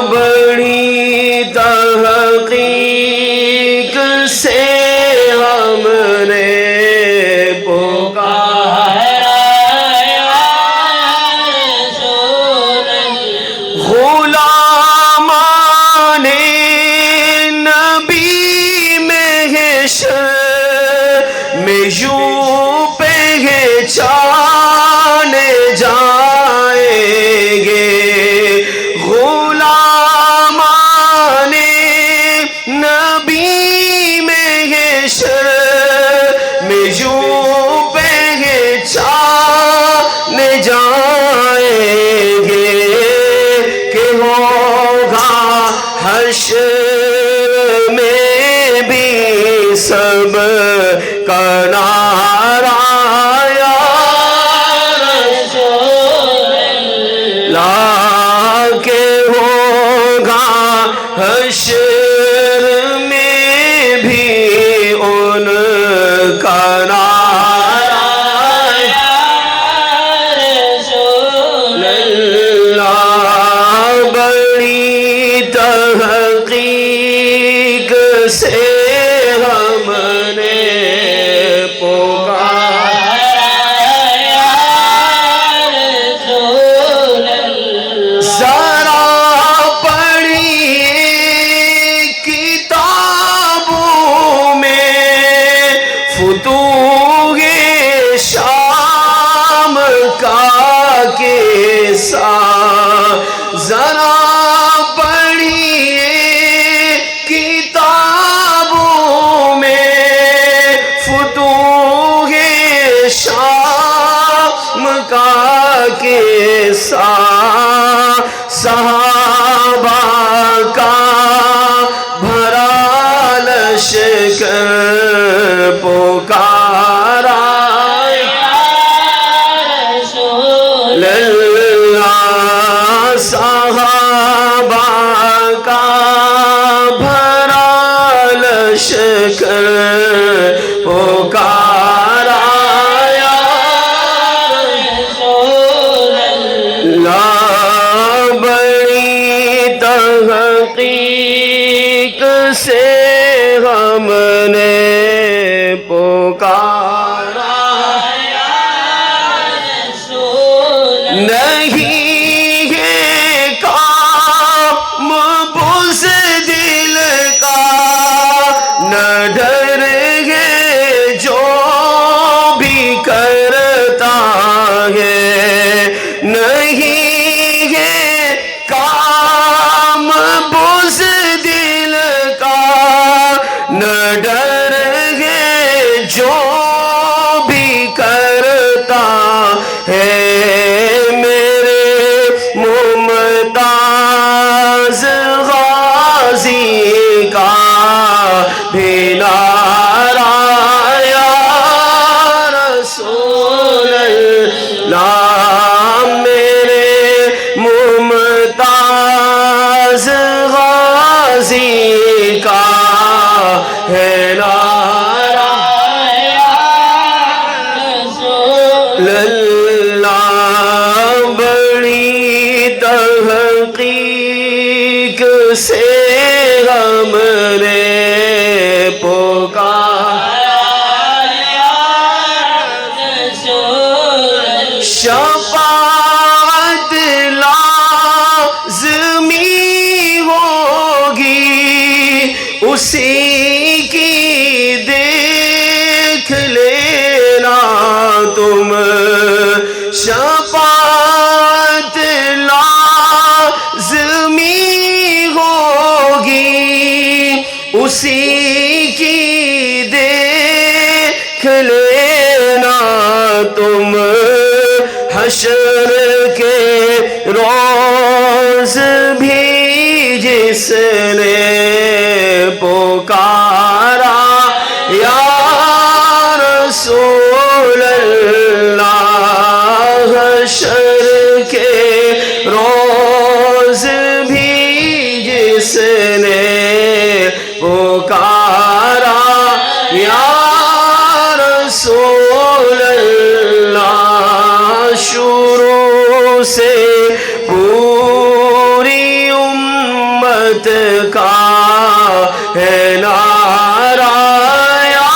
Speaker 1: بڑی تحقیق سے ہم نے پکارا یا رسول اللہ غلامان نبی محشر میں یوں پہچانے جائیں گے غلامان نبی محشر میں یوں پہچانے جائیں گے کہ ہوگا حشر میں بھی سب کا نعرہ یا رسول اللہ کہ ہوگا حشر میں بھی ان کا نعرہ یا رسول اللہ بڑی تحقیق سے ہم نے پکارا یا رسول اللہ ذرا پڑھیے کتابوں میں فتوح شام کا قصہ ذرا پڑھیے کتابوں میں فتوح شام کا قصہ صحابہ کا بھرا لشکر پکارا یا رسول اللہ صحابہ کا بھرا لشکر پکارا یا رسول اللہ بڑی تحقیق سے ہم نے پکارا یا رسول نہیں ہے کام بزدل کا نہ ڈر ہے جو بھی کرتا ہے نہیں ہے سے ہم نے پکارا شفاعت لازمی ہوگی اسی کی دیکھ لینا تم شفاعت لازمی ہوگی اسی کی دیکھ لینا تم حشر کے روز بھی جس نے پکارا یا رسول اللہ حشر کے روز بھی جس نے پکارا یا رسول اللہ شروع سے پوری امت کا ہے نعرہ یا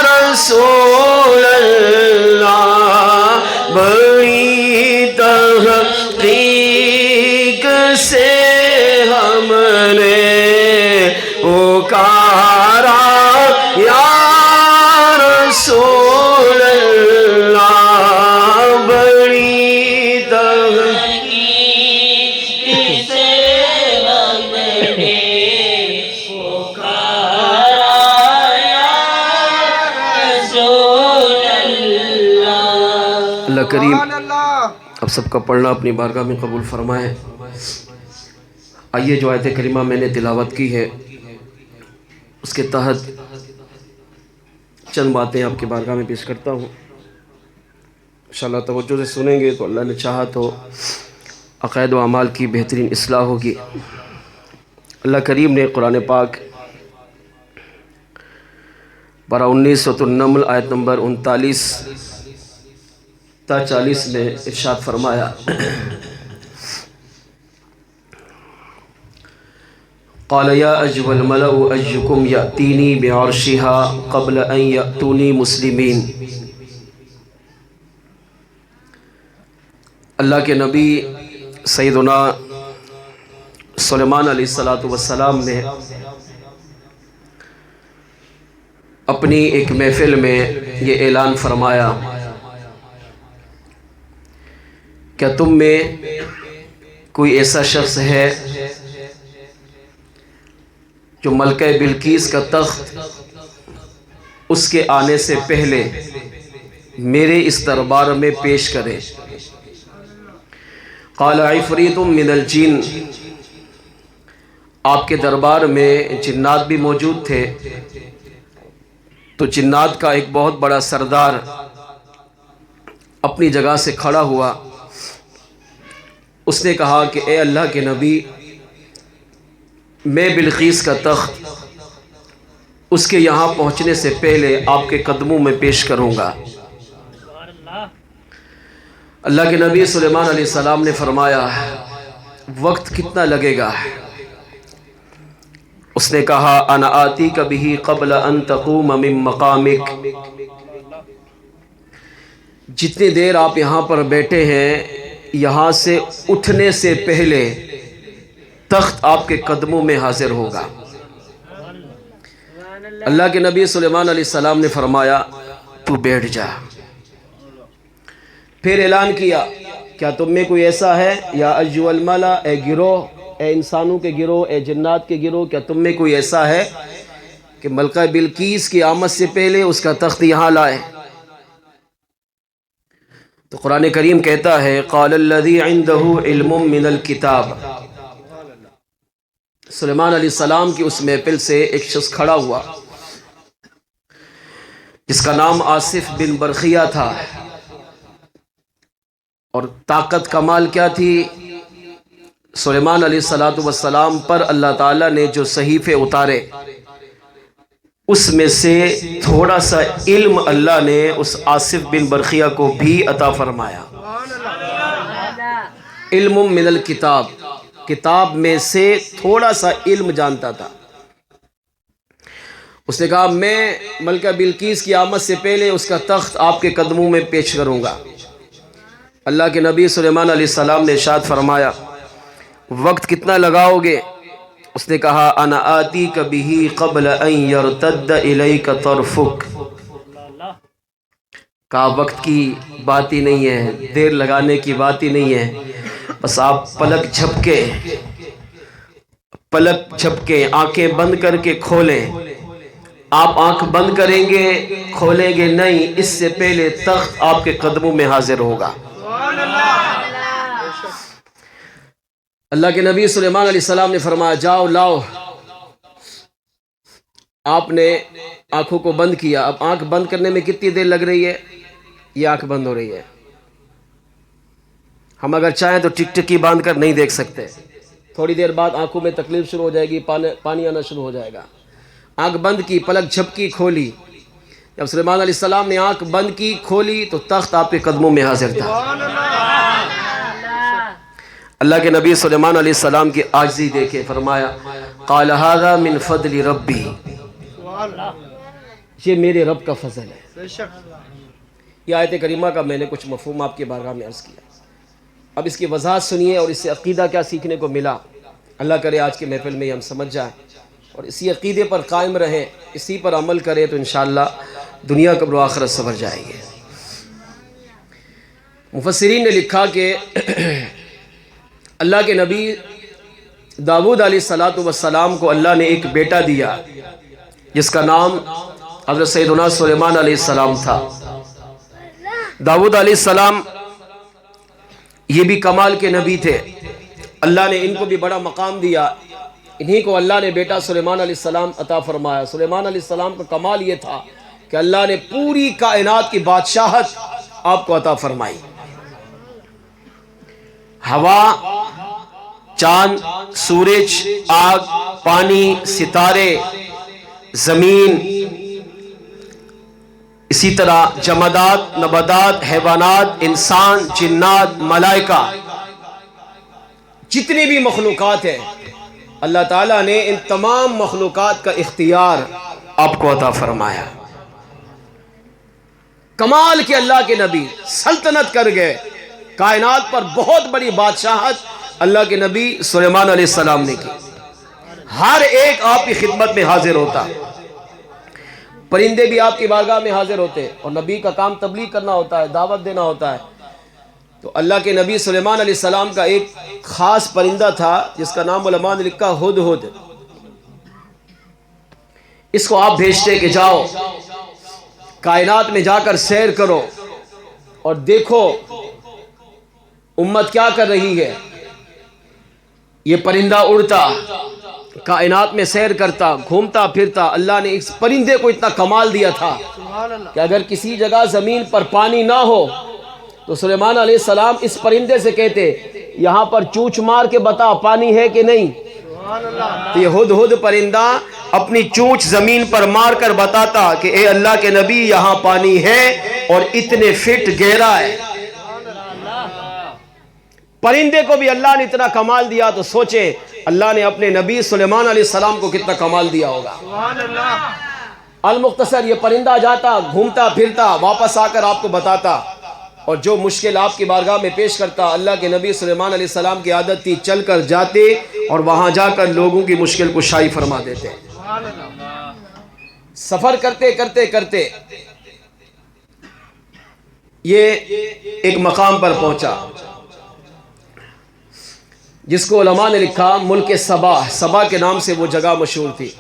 Speaker 1: رسول اللہ بڑی تحقیق سے ہم نے پکارا یا رسول اللہ بڑی تحقیق سے ہم نے پکارا یا رسول اللہ۔ اللہ کریم اب سب کا پڑھنا اپنی بارگاہ میں قبول فرمائے۔ آئیے جو آیت کریمہ میں نے تلاوت کی ہے اس کے تحت چند باتیں آپ کی بارگاہ میں پیش کرتا ہوں، انشاءاللہ توجہ سے سنیں گے تو اللہ نے چاہا تو عقائد و اعمال کی بہترین اصلاح ہوگی۔ اللہ کریم نے قرآن پاک پارہ 19 سورۃ النمل آیت نمبر 39 تا 40 میں ارشاد فرمایا قال یا ایھا الملأ ایکم یأتینی بعرشها قبل ان یأتونی مسلمین۔ اللہ کے نبی سیدنا سلیمان علیہ السلام نے اپنی ایک محفل میں یہ اعلان فرمایا کیا تم میں کوئی ایسا شخص ہے جو ملکہ بلقیس کا تخت اس کے آنے سے پہلے میرے اس دربار میں پیش کرے؟ قال عفریت من الجن، آپ کے دربار میں جنات بھی موجود تھے، تو جنات کا ایک بہت بڑا سردار اپنی جگہ سے کھڑا ہوا، اس نے کہا کہ اے اللہ کے نبی، میں بلقیس کا تخت اس کے یہاں پہنچنے سے پہلے آپ کے قدموں میں پیش کروں گا۔ اللہ کے نبی سلیمان علیہ السلام نے فرمایا وقت کتنا لگے گا؟ اس نے کہا انا آتیک بہ قبل ان تقوم من مقامک، جتنی دیر آپ یہاں پر بیٹھے ہیں یہاں سے اٹھنے سے پہلے تخت آپ کے قدموں میں حاضر ہوگا۔ اللہ کے نبی سلیمان علیہ السلام نے فرمایا تو بیٹھ جا۔ پھر اعلان کیا کیا تم میں کوئی ایسا ہے یا ایھا الملأ، اے گروہ، اے انسانوں کے گروہ، اے جنات کے گروہ، کیا تم میں کوئی ایسا ہے کہ ملکہ بلقیس کی آمد سے پہلے اس کا تخت یہاں لائے؟ تو قرآن کریم کہتا ہے قال الذی عنده علم من الکتاب، سلیمان علیہ السلام کی اس محفل سے ایک شخص کھڑا ہوا جس کا نام آصف بن برخیہ تھا، اور طاقت کمال کیا تھی؟ سلیمان علیہ السلام پر اللہ تعالیٰ نے جو صحیفے اتارے اس میں سے تھوڑا سا علم اللہ نے اس آصف بن برخیہ کو بھی عطا فرمایا۔ علم من الکتاب، کتاب میں سے تھوڑا سا علم جانتا تھا۔ اس نے کہا میں ملکہ بلقیس کی آمد سے پہلے اس کا تخت آپ کے قدموں میں پیش کروں گا۔ اللہ کے نبی سلیمان علیہ السلام نے ارشاد فرمایا وقت کتنا لگاؤ گے؟ اس نے کہا انا آتیک بہ قبل ان یرتد الیک طرفک۔ کہا وقت کی بات ہی نہیں ہے، دیر لگانے کی بات ہی نہیں ہے، بس آپ پلک جھپکے آنکھیں بند کر کے کھولیں۔ آپ آنکھ بند کریں گے، کھولیں گے نہیں، اس سے پہلے تخت آپ کے قدموں میں حاضر ہوگا۔ اللہ کے نبی سلیمان علیہ السلام نے فرمایا جاؤ لاؤ۔ آپ نے آنکھوں کو بند کیا۔ اب آنکھ بند کرنے میں کتنی دیر لگ رہی ہے؟ یہ آنکھ بند ہو رہی ہے۔ ہم اگر چاہیں تو ٹک ٹکی باندھ کر نہیں دیکھ سکتے، تھوڑی دیر بعد آنکھوں میں تکلیف شروع ہو جائے گی، پانی آنا شروع ہو جائے گا۔ آنکھ بند کی، پلک جھپکی، کھولی۔ جب سلیمان علیہ السلام نے آنکھ بند کی، کھولی تو تخت آپ کے قدموں میں حاضر تھا۔ اللہ کے نبی سلیمان علیہ السلام کی عاجزی دیکھے، فرمایا قال ھذا من فضل ربی، یہ میرے رب کا فضل ہے۔ یہ آیت کریمہ کا میں نے کچھ مفہوم آپ کے بارگاہ میں عرض کیا۔ اب اس کی وضاحت سنیے اور اس سے عقیدہ کیا سیکھنے کو ملا۔ اللہ کرے آج کے محفل میں ہم سمجھ جائیں اور اسی عقیدے پر قائم رہیں، اسی پر عمل کریں تو انشاءاللہ دنیا قبر و آخرت سنور جائے گی۔ مفسرین نے لکھا کہ اللہ کے نبی داؤد علیہ السلام کو اللہ نے ایک بیٹا دیا جس کا نام حضرت سیدنا سلیمان علیہ السلام تھا۔ داؤد علیہ السلام یہ بھی کمال کے نبی تھے، اللہ نے ان کو بھی بڑا مقام دیا، انہی کو اللہ نے بیٹا سلیمان علیہ السلام عطا فرمایا۔ سلیمان علیہ السلام کا کمال یہ تھا کہ اللہ نے پوری کائنات کی بادشاہت آپ کو عطا فرمائی۔ ہوا، چاند، سورج، آگ، پانی، ستارے، زمین، اسی طرح جمادات، نباتات، حیوانات، انسان، جنات، ملائکہ، جتنی بھی مخلوقات ہیں اللہ تعالیٰ نے ان تمام مخلوقات کا اختیار آپ کو عطا فرمایا۔ کمال کے اللہ کے نبی سلطنت کر گئے، کائنات پر بہت بڑی بادشاہت اللہ کے نبی سلیمان علیہ السلام نے کی۔ ہر ایک آپ کی خدمت میں حاضر ہوتا، پرندے بھی آپ کی بارگاہ میں حاضر ہوتے، اور نبی کا کام تبلیغ کرنا ہوتا ہے، دعوت دینا ہوتا ہے۔ تو اللہ کے نبی سلیمان علیہ السلام کا ایک خاص پرندہ تھا جس کا نام علماء نے لکھا ہدہد۔ اس کو آپ بھیجتے کہ جاؤ کائنات میں جا کر سیر کرو اور دیکھو امت کیا کر رہی ہے۔ یہ پرندہ اڑتا، کائنات میں سیر کرتا، گھومتا پھرتا۔ اللہ نے اس پرندے کو اتنا کمال دیا تھا کہ اگر کسی جگہ زمین پر پانی نہ ہو تو سلیمان علیہ السلام اس پرندے سے کہتے یہاں پر چونچ مار کے بتا پانی ہے کہ نہیں۔ تو یہ ہدہد پرندہ اپنی چونچ زمین پر مار کر بتاتا کہ اے اللہ کے نبی یہاں پانی ہے اور اتنے فٹ گہرا ہے۔ پرندے کو بھی اللہ نے اتنا کمال دیا تو سوچے اللہ نے اپنے نبی سلیمان علیہ السلام کو کتنا کمال دیا ہوگا۔ المختصر یہ پرندہ جاتا، گھومتا پھرتا، واپس آ کر آپ کو بتاتا، اور جو مشکل آپ کی بارگاہ میں پیش کرتا اللہ کے نبی سلیمان علیہ السلام کی عادت تھی چل کر جاتے اور وہاں جا کر لوگوں کی مشکل کشائی فرما دیتے۔ سفر کرتے کرتے کرتے یہ ایک مقام پر پہنچا جس کو علماء نے لکھا ملک سبا، سبا کے نام سے وہ جگہ مشہور تھی۔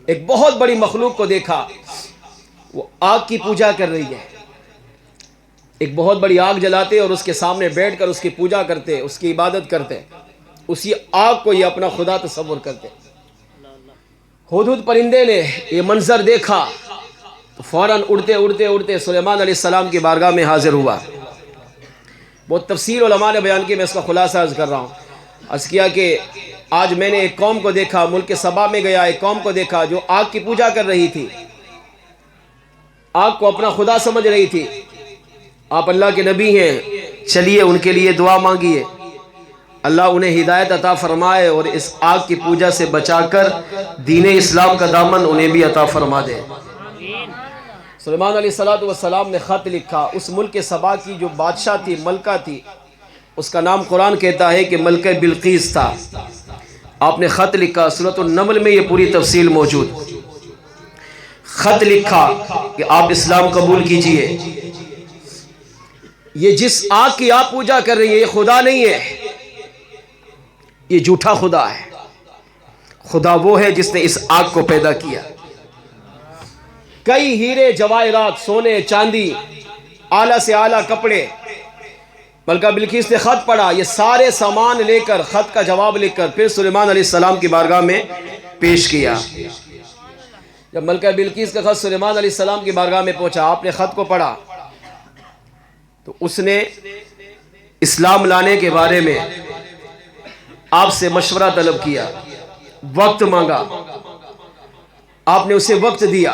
Speaker 1: ایک بہت بڑی مخلوق کو دیکھا، وہ آگ کی پوجا کر رہی ہے۔ ایک بہت بڑی آگ جلاتے اور اس کے سامنے بیٹھ کر اس کی پوجا کرتے، اس کی عبادت کرتے، اسی آگ کو یہ اپنا خدا تصور کرتے۔ ہدہد پرندے نے یہ منظر دیکھا تو فوراً اڑتے اڑتے اڑتے سلیمان علیہ السلام کی بارگاہ میں حاضر ہوا۔ بہت تفصیل علماء نے بیان کی، میں اس کا خلاصہ عرض کر رہا ہوں۔ عرض کیا کہ آج میں نے ایک قوم کو دیکھا، ملک سبا میں گیا، ایک قوم کو دیکھا جو آگ کی پوجا کر رہی تھی، آگ کو اپنا خدا سمجھ رہی تھی۔ آپ اللہ کے نبی ہیں، چلیے ان کے لیے دعا مانگیے۔ اللہ انہیں ہدایت عطا فرمائے اور اس آگ کی پوجا سے بچا کر دین اسلام کا دامن انہیں بھی عطا فرما دے۔ سلیمان علیہ السلام نے خط لکھا، اس ملک سبا کی جو بادشاہ تھی، ملکہ تھی، اس کا نام قرآن کہتا ہے کہ ملکہ بلقیس تھا۔ آپ نے خط لکھا، سورۃ النمل میں یہ پوری تفصیل موجود۔ خط لکھا کہ آپ اسلام قبول کیجئے، یہ جس آگ کی آپ پوجا کر رہی ہیں یہ خدا نہیں ہے، یہ جھوٹا خدا ہے۔ خدا وہ ہے جس نے اس آگ کو پیدا کیا۔ کئی ہیرے جواہرات، سونے چاندی، اعلیٰ سے اعلیٰ کپڑے، ملکہ بلقیس نے خط پڑھا، یہ سارے سامان لے کر خط کا جواب لکھ کر پھر سلیمان علیہ السلام کی بارگاہ میں پیش کیا۔ جب ملکہ بلقیس کا خط سلیمان علیہ السلام کی بارگاہ میں پہنچا، آپ نے خط کو پڑھا تو اس نے اسلام لانے کے بارے میں آپ سے مشورہ طلب کیا، وقت مانگا، آپ نے اسے وقت دیا۔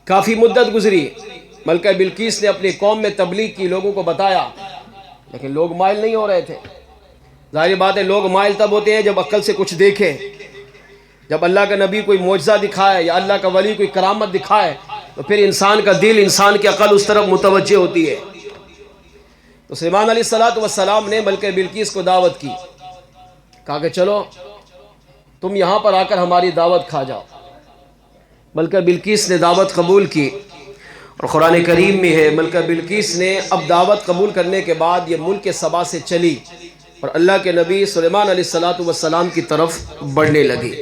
Speaker 1: کافی مدت گزری، ملکہ بلقیس نے اپنی قوم میں تبلیغ کی، لوگوں کو بتایا، لیکن لوگ مائل نہیں ہو رہے تھے۔ ظاہر بات ہے لوگ مائل تب ہوتے ہیں جب عقل سے کچھ دیکھیں، جب اللہ کا نبی کوئی معجزہ دکھائے یا اللہ کا ولی کوئی کرامت دکھائے تو پھر انسان کا دل، انسان کی عقل اس طرف متوجہ ہوتی ہے۔ تو سلیمان علیہ السلام نے ملکہ بلقیس کو دعوت کی، کہا کہ چلو تم یہاں پر آ کر ہماری دعوت کھا جاؤ۔ ملکہ بلقیس نے دعوت قبول کی، اور قرآن کریم میں ہے ملکہ بلقیس نے اب دعوت قبول کرنے کے بعد یہ ملک سبا سے چلی اور اللہ کے نبی سلیمان علیہ السلام کی طرف بڑھنے لگی۔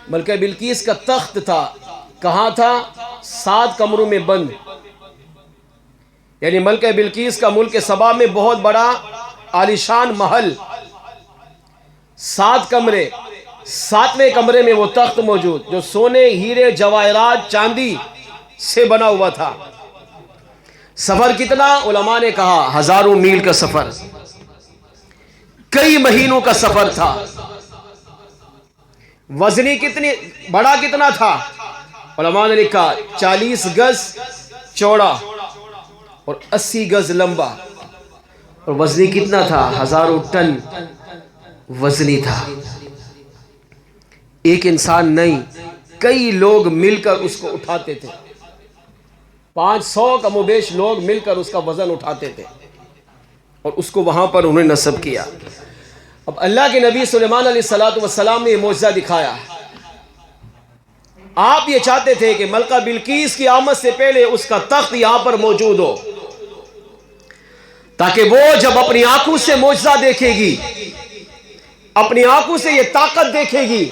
Speaker 1: ملکہ بلقیس کا تخت تھا، کہاں تھا؟ 7 کمروں میں بند، یعنی ملکہ بلقیس کا ملک سبا میں بہت بڑا عالیشان محل، 7 کمرے، 7ویں کمرے میں وہ تخت موجود جو سونے، ہیرے، جواہرات، چاندی سے بنا ہوا تھا۔ سفر کتنا؟ علماء نے کہا 1000 میل کا سفر، کئی مہینوں کا سفر تھا۔ وزنی کتنی بڑا کتنا تھا؟ علماء نے لکھا 40 گز چوڑا اور 80 گز لمبا، اور وزنی کتنا تھا؟ 1000 ٹن وزنی تھا۔ ایک انسان نہیں، کئی لوگ مل کر اس کو اٹھاتے تھے، 500 کم و بیش لوگ مل کر اس کا وزن اٹھاتے تھے اور اس کو وہاں پر انہوں نے نصب کیا۔ اب اللہ کے نبی سلیمان علیہ السلام نے یہ معجزہ دکھایا۔ آپ یہ چاہتے تھے کہ ملکہ بلقیس کی آمد سے پہلے اس کا تخت یہاں پر موجود ہو، تاکہ وہ جب اپنی آنکھوں سے معجزہ دیکھے گی، اپنی آنکھوں سے یہ طاقت دیکھے گی،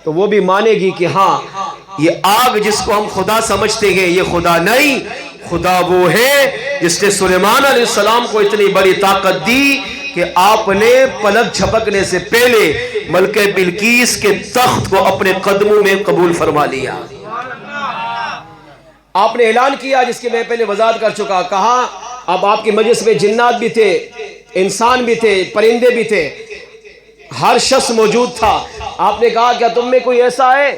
Speaker 1: تو وہ بھی مانے گی کہ ہاں یہ آگ جس کو ہم خدا سمجھتے ہیں یہ خدا نہیں، خدا وہ ہے جس نے سلیمان علیہ السلام کو اتنی بڑی طاقت دی کہ آپ نے پلک جھپکنے سے پہلے ملکہ بلقیس کے تخت کو اپنے قدموں میں قبول فرما لیا۔ آپ نے اعلان کیا، جس کی میں پہلے وضاحت کر چکا، کہا اب آپ کی مجلس میں جنات بھی تھے، انسان بھی تھے، پرندے بھی تھے، ہر شخص موجود تھا۔ آپ نے کہا کیا تم میں کوئی ایسا ہے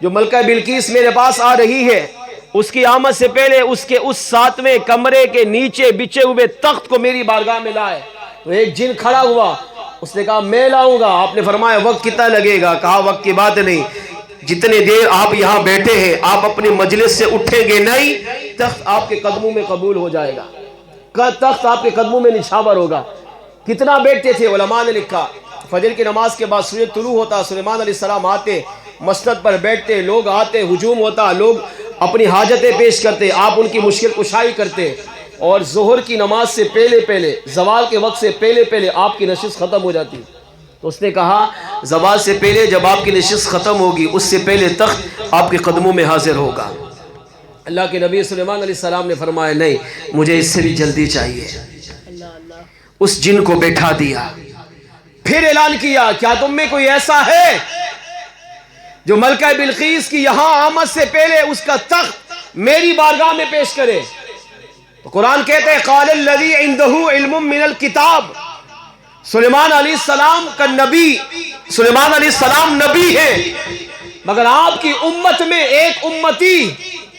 Speaker 1: جو ملکہ بلقیس میرے پاس آ رہی ہے، اس کی آمد سے پہلے اس کے اس 7ویں کمرے کے نیچے بچھے ہوئے تخت کو میری بارگاہ میں لائے؟ تو ایک جن کھڑا ہوا، اس نے کہا میں لاؤں گا۔ آپ نے فرمایا وقت کتنا لگے گا؟ کہا وقت کی بات نہیں، جتنے دیر آپ یہاں بیٹھے ہیں آپ اپنی مجلس سے اٹھیں گے نہیں، تخت آپ کے قدموں میں قبول ہو جائے گا، تخت آپ کے قدموں میں نچھاور ہوگا۔ کتنا بیٹھتے تھے؟ علماء نے لکھا فجر کی نماز کے بعد سورج طلوع ہوتا، سلیمان علیہ السلام آتے، مسند پر بیٹھتے، لوگ آتے، ہجوم ہوتا، لوگ اپنی حاجتیں پیش کرتے، آپ ان کی مشکل کشائی کرتے، اور ظہر کی نماز سے پہلے زوال کے وقت سے پہلے آپ کی نشست ختم ہو جاتی۔ تو اس نے کہا زوال سے پہلے جب آپ کی نشست ختم ہوگی اس سے پہلے تخت آپ کے قدموں میں حاضر ہوگا۔ اللہ کے نبی سلیمان علیہ السلام نے فرمایا نہیں، مجھے اس سے بھی جلدی چاہیے۔ اس جن کو بیٹھا دیا، پھر اعلان کیا کیا تم میں کوئی ایسا ہے جو ملکہ بلقیس کی یہاں آمد سے پہلے اس کا تخت میری بارگاہ میں پیش کرے؟ تو قرآن کہتے ہیں قال الذی عندہ علم من الکتاب، سلیمان علیہ السلام کا نبی، سلیمان علیہ السلام نبی ہے، مگر آپ کی امت میں ایک امتی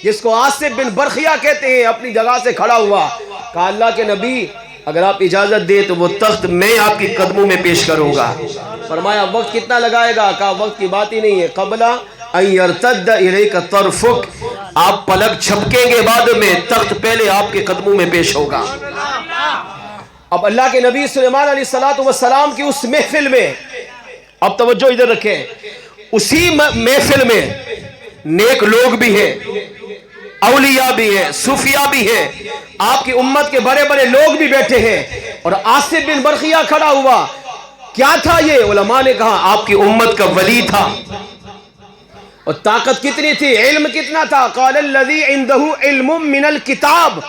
Speaker 1: جس کو آصف بن برخیہ کہتے ہیں اپنی جگہ سے کھڑا ہوا، کہا اللہ کے نبی اگر آپ اجازت دے تو وہ تخت میں آپ کی قدموں میں پیش کروں گا۔ فرمایا وقت کتنا لگائے گا؟ کہا وقت کی بات ہی نہیں ہے، قبل ان یرتد الیک طرفک، آپ پلک جھپکیں گے بعد میں، تخت پہلے آپ کے قدموں میں پیش ہوگا۔ اب اللہ کے نبی سلیمان علیہ السلام کی اس محفل میں، اب توجہ ادھر رکھیں، اسی محفل میں نیک لوگ بھی ہیں، اولیاء بھی ہیں، صوفیاء بھی ہیں، آپ کی امت کے بڑے بڑے لوگ بھی بیٹھے ہیں، اور آصف بن برخیہ کھڑا ہوا۔ کیا تھا یہ؟ علماء نے کہا آپ کی امت کا ولی تھا۔ اور طاقت کتنی تھی، علم کتنا تھا؟ قال الذی عنده علم من الکتاب،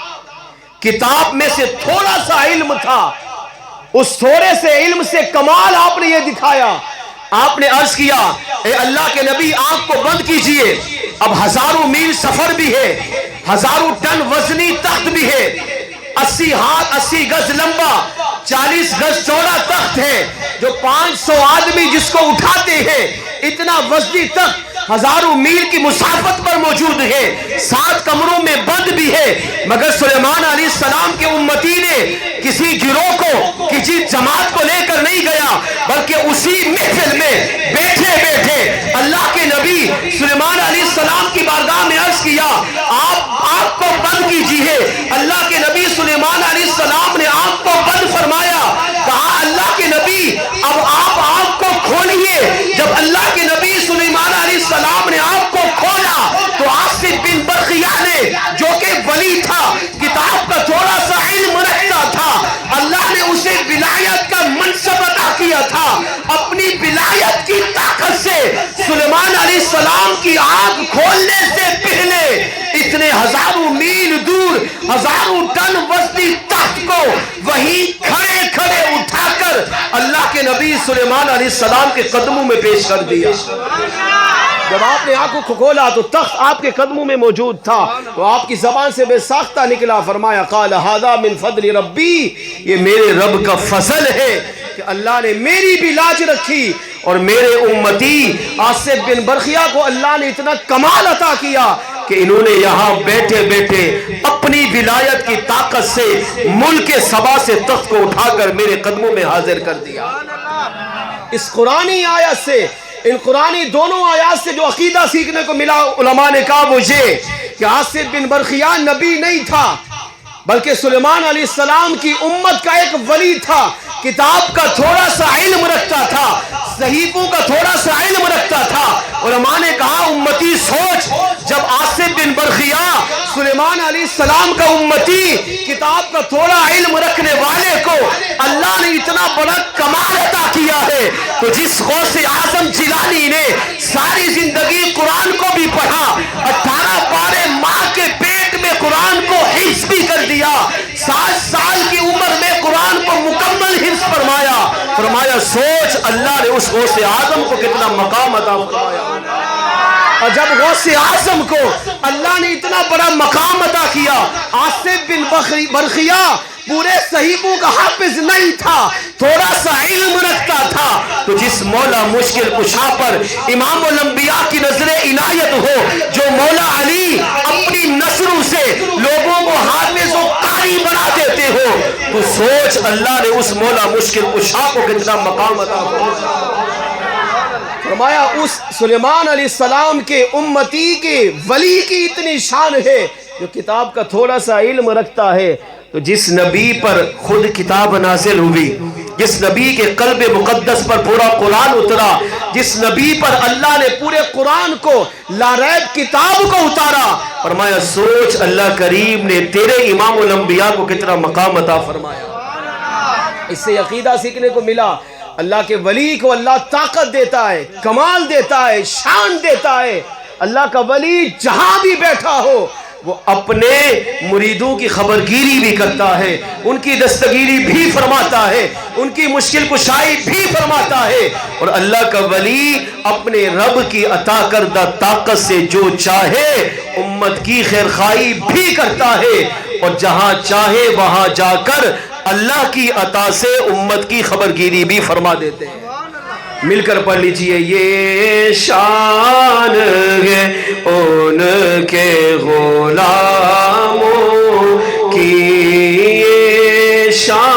Speaker 1: کتاب میں سے تھوڑا سا علم تھا، اس تھوڑے سے علم سے کمال آپ نے یہ دکھایا۔ آپ نے عرض کیا اے اللہ کے نبی آنکھ کو بند کیجئے، اب 1000 میل سفر بھی ہے، 1000 ٹن وزنی تخت بھی ہے، 80 ہاتھ 80 گز لمبا 40 گز چوڑا تخت ہے، جو 500 آدمی جس کو اٹھاتے ہیں، اتنا وزنی تخت 1000 میل کی مسافت پر موجود ہے، 7 کمروں میں بند بھی ہے، مگر سلیمان علیہ السلام کے امتی نے کسی گروہ کو، کسی جماعت کو لے کر نہیں گیا، بلکہ اسی محفل میں بیٹھے بیٹھے اللہ کے نبی سلیمان علیہ السلام کی بارگاہ میں عرض کیا آپ آنکھ کو بند کیجئے۔ اللہ کے نبی سلیمان علیہ السلام نے آنکھ کو بند فرمایا، کہا اللہ کے نبی اب آپ آنکھ کو کھولیے۔ جب اللہ کے نبی سلیمان علیہ السلام نے آنکھ کو کھولا تو آصف بن برخیہ نے، جو کہ ولی تھا، کتاب کا تھوڑا سا علم رکھتا تھا، اللہ نے اسے ولایت کا منصب عطا کیا تھا، اپنی ولایت کی طاقت سے سلیمان علیہ السلام کی آنکھ کھولنے سے پہلے اتنے 1000 میل دور 1000 ٹن وزنی تخت کو وہیں کھڑے کھڑے اٹھا کر اللہ کے نبی سلیمان علیہ السلام کے قدموں میں پیش کر دیا۔ جب آپ نے آنکھوں کو کھولا تو تخت آپ کے قدموں میں موجود تھا، تو آپ کی زبان سے بے ساختہ نکلا، فرمایا قال ھذا من فضل ربی، یہ میرے رب کا فضل ہے کہ اللہ نے میری بھی لاج رکھی، اور میرے امتی آصف بن برخیہ کو اللہ نے اتنا کمال عطا کیا کہ انہوں نے یہاں بیٹھے بیٹھے اپنی ولایت کی طاقت سے ملک سبا سے تخت کو اٹھا کر میرے قدموں میں حاضر کر دیا۔ اس قرآنی آیت سے، ان قرآنی دونوں آیات سے جو عقیدہ سیکھنے کو ملا، علماء نے کہا وہ یہ کہ آصف بن برخیہ نبی نہیں تھا، بلکہ سلیمان علیہ السلام کی امت کا ایک ولی تھا، کتاب کا تھوڑا سا علم رکھتا تھا، صحیفوں کا تھوڑا سا علم رکھتا تھا۔ علماء نے کہا امتی سوچ، جب آصف بن برخیہ سلیمان علیہ السلام کا امتی، کتاب کا تھوڑا علم رکھنے والے کو اللہ نے اتنا بڑا کمال عطا کیا ہے، تو جس غوث اعظم جیلانی نے ساری زندگی قرآن کو بھی پڑھا، 18 پارے ماں کے پیٹ میں قرآن کو حفظ بھی کر دیا، 7 سال کی عمر میں قرآن کو مکمل حفظ فرمایا سوچ اللہ نے اس غوث اعظم کو کتنا مقام عطا فرمایا۔ اور جب غوث اعظم کو اللہ نے اتنا بڑا مقام عطا کیا، آصف بن برخیہ پورے صحیفوں کا حافظ نہیں تھا، تھوڑا سا علم رکھتا تھا، تو جس مولا مشکل کشا پر امام الانبیاء کی نظر عنایت ہو، جو مولا علی اپنی نصروں سے لوگوں کو حافظ و قاری بنا دیتے ہو، تو سوچ اللہ نے اس مولا مشکل کشا کو کتنا مقام عطا فرمایا۔ اس سلیمان علیہ السلام کے امتی کے ولی کی اتنی شان ہے جو کتاب کا تھوڑا سا علم رکھتا ہے، تو جس نبی پر خود کتاب نازل ہوئی، جس نبی کے قلب مقدس پر پورا قرآن اترا، جس نبی پر اللہ نے پورے قرآن کو لا ریب کتاب کو اتارا، فرمایا سوچ اللہ کریم نے تیرے امام الانبیاء کو کتنا مقام عطا فرمایا۔ اس سے عقیدہ سیکھنے کو ملا، اللہ کے ولی کو اللہ طاقت دیتا ہے، کمال دیتا ہے، شان دیتا ہے۔ اللہ کا ولی جہاں بھی بیٹھا ہو وہ اپنے مریدوں کی خبرگیری بھی کرتا ہے، ان کی دستگیری بھی فرماتا ہے، ان کی مشکل کشائی بھی فرماتا ہے، اور اللہ کا ولی اپنے رب کی عطا کردہ طاقت سے جو چاہے امت کی خیرخواہی بھی کرتا ہے، اور جہاں چاہے وہاں جا کر اللہ کی عطا سے امت کی خبرگیری بھی فرما دیتے ہیں۔ مل کر پڑھ لیجئے، یہ شان ہے ان کے غلاموں کی، یہ شان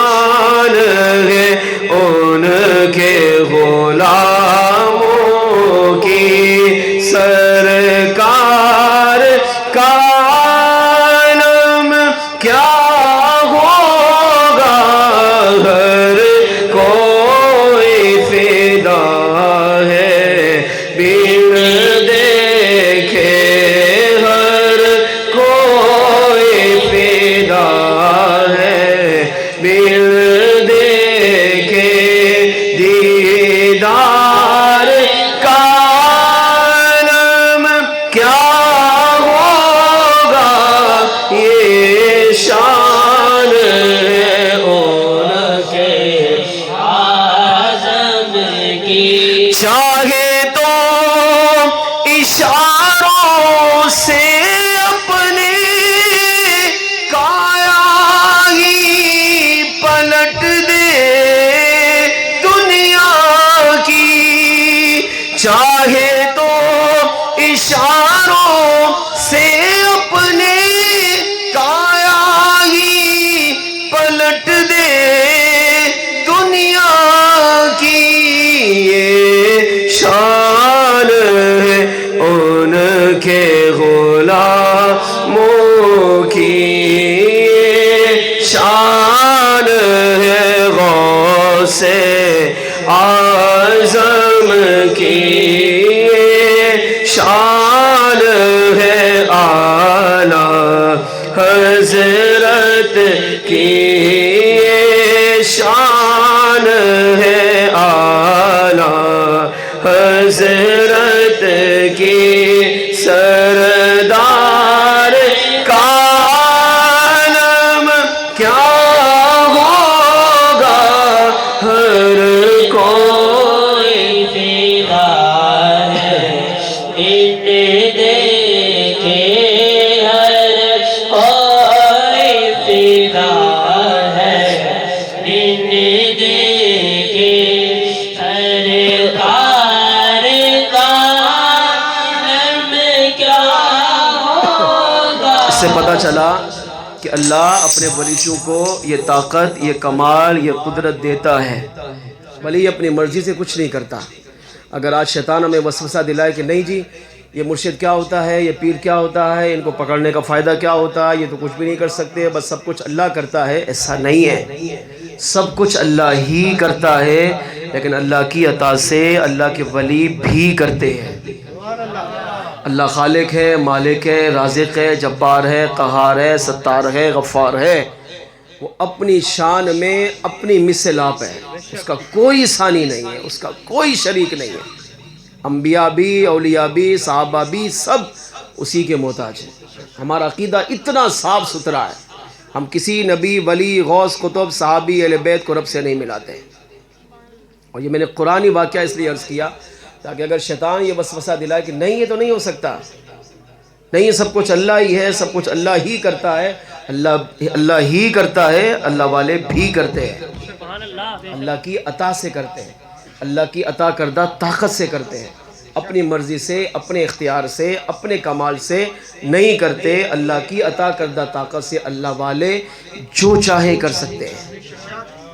Speaker 1: سے اعظم کی شان ہے اعلیٰ حضرت کی شان ہے اعلیٰ حضرت کی سردار کا عالم کیا ہوگا ہر کوئی
Speaker 2: فدا ہے ان دیکھے ہر کوئی فدا ہے ان دیکھے ہر کار کا عالم کیا ہوگا.
Speaker 1: اس سے پتہ چلا کہ اللہ اپنے ولیوں کو یہ طاقت، یہ کمال، یہ قدرت دیتا ہے، ولی اپنی مرضی سے کچھ نہیں کرتا. اگر آج شیطان ہمیں وسوسہ دلائے کہ نہیں جی یہ مرشد کیا ہوتا ہے، یہ پیر کیا ہوتا ہے، ان کو پکڑنے کا فائدہ کیا ہوتا ہے، یہ تو کچھ بھی نہیں کر سکتے، بس سب کچھ اللہ کرتا ہے، ایسا نہیں ہے. سب کچھ اللہ ہی کرتا ہے، لیکن اللہ کی عطا سے اللہ کے ولی بھی کرتے ہیں. اللہ خالق ہے، مالک ہے، رازق ہے، جبار ہے، قہار ہے، ستار ہے، غفار ہے. وہ اپنی شان میں اپنی مثل آپ ہے، اس کا کوئی ثانی نہیں ہے، اس کا کوئی شریک نہیں ہے. انبیاء بھی، اولیاء بھی، صحابہ بھی، سب اسی کے محتاج ہیں. ہمارا عقیدہ اتنا صاف ستھرا ہے، ہم کسی نبی، ولی، غوث، قطب، صحابی، اہل بیت کو رب سے نہیں ملاتے ہیں. اور یہ میں نے قرآنی واقعہ اس لیے عرض کیا تاکہ اگر شیطان یہ وسوسہ دلائے کہ نہیں یہ تو نہیں ہو سکتا، نہیں یہ سب کچھ اللہ ہی ہے، سب کچھ اللہ ہی کرتا ہے، اللہ ہی کرتا ہے، اللہ والے بھی کرتے ہیں، اللہ کی عطا سے کرتے ہیں، اللہ کی عطا کردہ طاقت سے کرتے ہیں. اپنی مرضی سے، اپنے اختیار سے، اپنے کمال سے نہیں کرتے. اللہ کی عطا کردہ طاقت سے اللہ والے جو چاہے کر سکتے ہیں.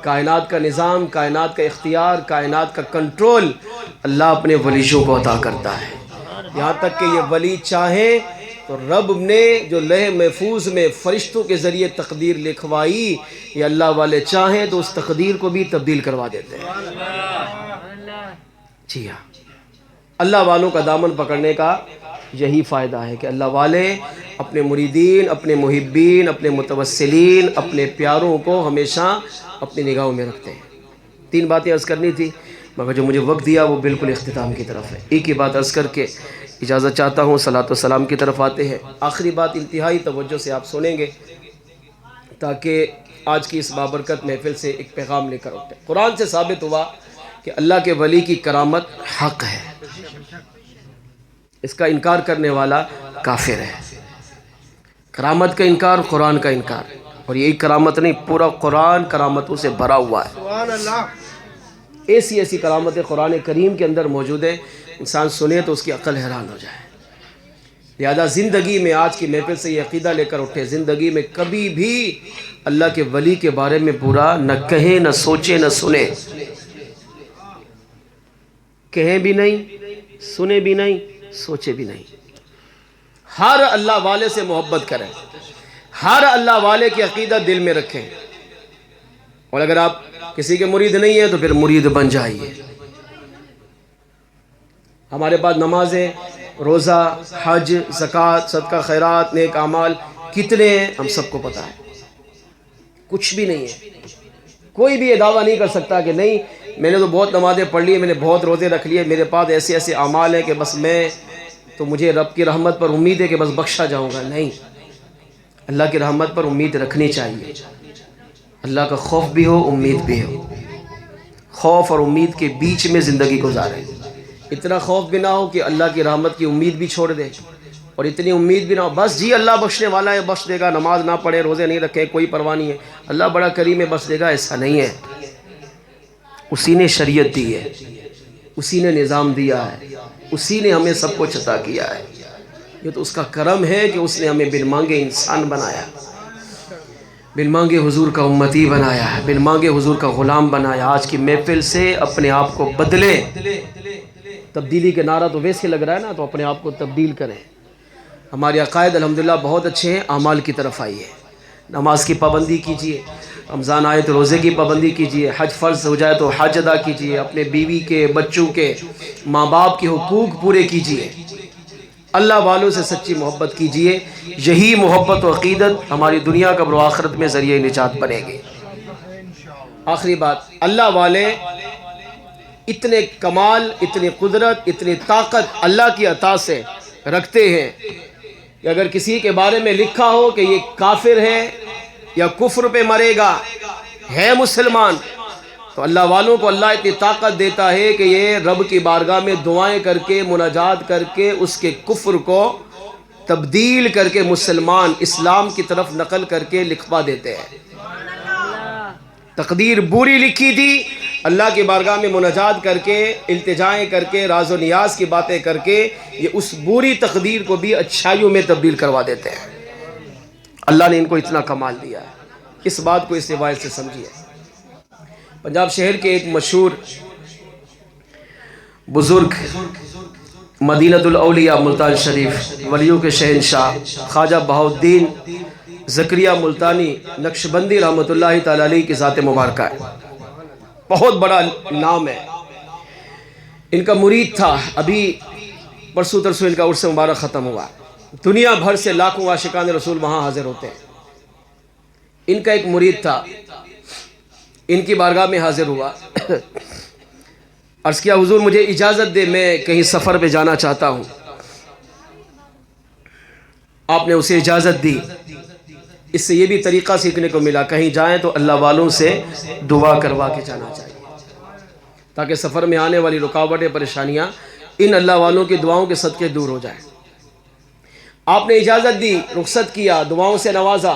Speaker 1: کائنات کا نظام، کائنات کا اختیار، کائنات کا کنٹرول اللہ اپنے ولیوں کو عطا کرتا ہے. یہاں تک کہ یہ ولی چاہیں تو رب نے جو لوح محفوظ میں فرشتوں کے ذریعے تقدیر لکھوائی، یہ اللہ والے چاہیں تو اس تقدیر کو بھی تبدیل کروا دیتے ہیں. جی ہاں، اللہ والوں کا دامن پکڑنے کا یہی فائدہ ہے کہ اللہ والے اپنے مریدین، اپنے محبین، اپنے متوسلین، اپنے پیاروں کو ہمیشہ اپنی نگاہوں میں رکھتے ہیں. 3 باتیں عرض کرنی تھی مگر جو مجھے وقت دیا وہ بالکل اختتام کی طرف ہے. ایک ہی بات عرض کر کے اجازت چاہتا ہوں، صلاۃ و سلام کی طرف آتے ہیں. آخری بات انتہائی توجہ سے آپ سنیں گے تاکہ آج کی اس بابرکت محفل سے ایک پیغام لے کر اٹھیں. قرآن سے ثابت ہوا کہ اللہ کے ولی کی کرامت حق ہے، اس کا انکار کرنے والا کافر ہے. کرامت کا انکار، قرآن کا انکار. اور یہی کرامت نہیں، پورا قرآن کرامتوں سے بھرا ہوا ہے. سبحان اللہ. ایسی ایسی کرامتیں قرآن کریم کے اندر موجود ہیں، انسان سنے تو اس کی عقل حیران ہو جائے. لہذا زندگی میں آج کی محفل سے یہ عقیدہ لے کر اٹھے، زندگی میں کبھی بھی اللہ کے ولی کے بارے میں برا نہ کہیں، نہ سوچے، نہ سنے. کہیں بھی نہیں، سنے بھی نہیں، سوچے بھی نہیں. ہر اللہ والے سے محبت کریں، ہر اللہ والے کی عقیدہ دل میں رکھیں. اور اگر آپ کسی کے مرید نہیں ہیں تو پھر مرید بن جائیے. ہمارے پاس نمازیں، روزہ، حج، زکوٰۃ، صدقہ خیرات، نیک اعمال کتنے ہیں ہم سب کو پتہ ہے. کچھ بھی نہیں ہے. کوئی بھی یہ دعویٰ نہیں کر سکتا کہ نہیں میں نے تو بہت نمازیں پڑھ لی، میں نے بہت روزے رکھ لیے، میرے پاس ایسے ایسے اعمال ہیں کہ بس میں تو مجھے رب کی رحمت پر امید ہے کہ بس بخشا جاؤں گا. نہیں، اللہ کی رحمت پر امید رکھنی چاہیے. اللہ کا خوف بھی ہو، امید بھی ہو. خوف اور امید کے بیچ میں زندگی گزارے. اتنا خوف بھی نہ ہو کہ اللہ کی رحمت کی امید بھی چھوڑ دے، اور اتنی امید بھی نہ ہو بس جی اللہ بخشنے والا ہے، بخش دے گا، نماز نہ پڑھے، روزے نہیں رکھے، کوئی پرواہ نہیں ہے، اللہ بڑا کریم ہے، بخش دے گا. ایسا نہیں ہے. اسی نے شریعت دی ہے، اسی نے نظام دیا ہے، اسی نے ہمیں سب کچھ عطا کیا ہے. یہ تو اس کا کرم ہے کہ اس نے ہمیں بن مانگے انسان بنایا، بن مانگے حضور کا امتی بنایا ہے، بن مانگے حضور کا غلام بنایا. آج کی محفل سے اپنے آپ کو بدلے. تبدیلی کے نعرہ تو ویسے لگ رہا ہے نا، تو اپنے آپ کو تبدیل کریں. ہمارے عقائد الحمدللہ بہت اچھے ہیں، اعمال کی طرف آئیے. نماز کی پابندی کیجئے، رمضان آئے تو روزے کی پابندی کیجئے، حج فرض ہو جائے تو حج ادا کیجئے، اپنے بیوی کے، بچوں کے، ماں باپ کے حقوق پورے کیجئے، اللہ والوں سے سچی محبت کیجئے۔ یہی محبت و عقیدت ہماری دنیا قبر و آخرت میں ذریعہ نجات بنے گی۔ آخری بات، اللہ والے اتنے کمال، اتنی قدرت، اتنی طاقت اللہ کی عطا سے رکھتے ہیں کہ اگر کسی کے بارے میں لکھا ہو کہ یہ کافر ہے یا کفر پہ مرے گا، ہے مسلمان، تو اللہ والوں کو اللہ اتنی طاقت دیتا ہے کہ یہ رب کی بارگاہ میں دعائیں کر کے، مناجات کر کے، اس کے کفر کو تبدیل کر کے مسلمان اسلام کی طرف نقل کر کے لکھوا دیتے ہیں۔ تقدیر بری لکھی تھی، اللہ کی بارگاہ میں مناجات کر کے، التجائیں کر کے، راز و نیاز کی باتیں کر کے، یہ اس بری تقدیر کو بھی اچھائیوں میں تبدیل کروا دیتے ہیں۔ اللہ نے ان کو اتنا کمال دیا ہے، اس بات کو اس روایت سے سمجھیے۔ پنجاب شہر کے ایک مشہور بزرگ، مدینہ الاولیاء ملتان شریف، ولیوں کے شہنشاہ خواجہ بہاؤالدین زکریہ ملتانی نقشبندی رحمۃ اللہ تعالی علیہ کی ذات مبارکہ ہے، بہت بڑا نام ہے۔ ان کا مرید تھا، ابھی پرسوں ترسوں ان کا عرس مبارک ختم ہوا، دنیا بھر سے لاکھوں عاشقان رسول وہاں حاضر ہوتے ہیں۔ ان کا ایک مرید تھا، ان کی بارگاہ میں حاضر ہوا، عرض کیا حضور مجھے اجازت دے، میں کہیں سفر پہ جانا چاہتا ہوں۔ آپ نے اسے اجازت دی۔ اس سے یہ بھی طریقہ سیکھنے کو ملا، کہیں جائیں تو اللہ والوں سے دعا کروا کے جانا چاہیے، تاکہ سفر میں آنے والی رکاوٹیں، پریشانیاں ان اللہ والوں کی دعاؤں کے صدقے دور ہو جائیں۔ آپ نے اجازت دی، رخصت کیا، دعاؤں سے نوازا۔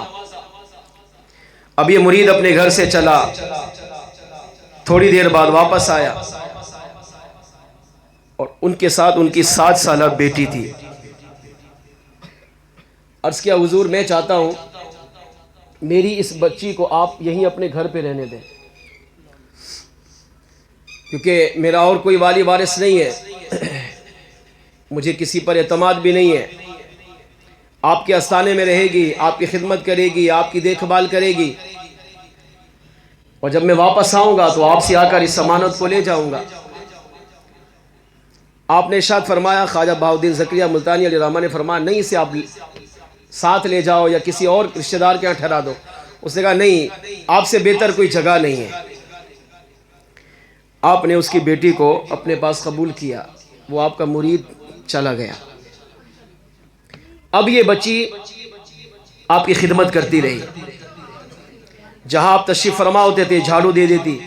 Speaker 1: اب یہ مرید اپنے گھر سے چلا، تھوڑی دیر بعد واپس آیا، اور ان کے ساتھ ان کی 7 سالہ بیٹی تھی۔ عرض کیا حضور میں چاہتا ہوں میری اس بچی کو آپ یہیں اپنے گھر پہ رہنے دیں، کیونکہ میرا اور کوئی والی وارث نہیں ہے، مجھے کسی پر اعتماد بھی نہیں ہے۔ آپ کے آستانے میں رہے گی، آپ کی خدمت کرے گی، آپ کی دیکھ بھال کرے گی، اور جب میں واپس آؤں گا تو آپ سے آ کر اس امانت کو لے جاؤں گا۔ آپ نے ارشاد فرمایا، خواجہ بہاؤالدین زکریہ ملتانی علیہ الرحمہ نے فرمایا نہیں، اسے آپ ساتھ لے جاؤ یا کسی اور رشتہ دار کے یہاں ٹھہرا دو۔ اس نے کہا نہیں، آپ سے بہتر کوئی جگہ نہیں ہے۔ آپ نے اس کی بیٹی کو اپنے پاس قبول کیا، وہ آپ کا مرید چلا گیا۔ اب یہ بچی آپ کی خدمت کرتی رہی، جہاں آپ تشریف فرما ہوتے تھے جھاڑو دے دیتی،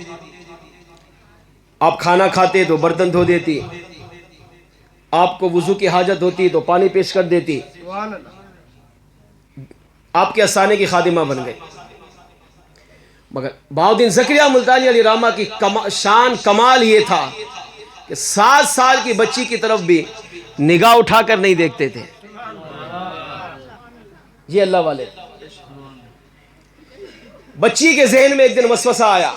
Speaker 1: آپ کھانا کھاتے تو برتن دھو دیتی، آپ کو وضو کی حاجت ہوتی تو پانی پیش کر دیتی، آپ کے آستانے کی خادمہ بن گئی۔ مگر بہاؤالدین زکریہ ملتانی علیہ الرحمہ کی شان کمال یہ تھا کہ 7 سال کی بچی کی طرف بھی نگاہ اٹھا کر نہیں دیکھتے تھے۔ یہ اللہ والے۔ بچی کے ذہن میں ایک دن وسوسہ آیا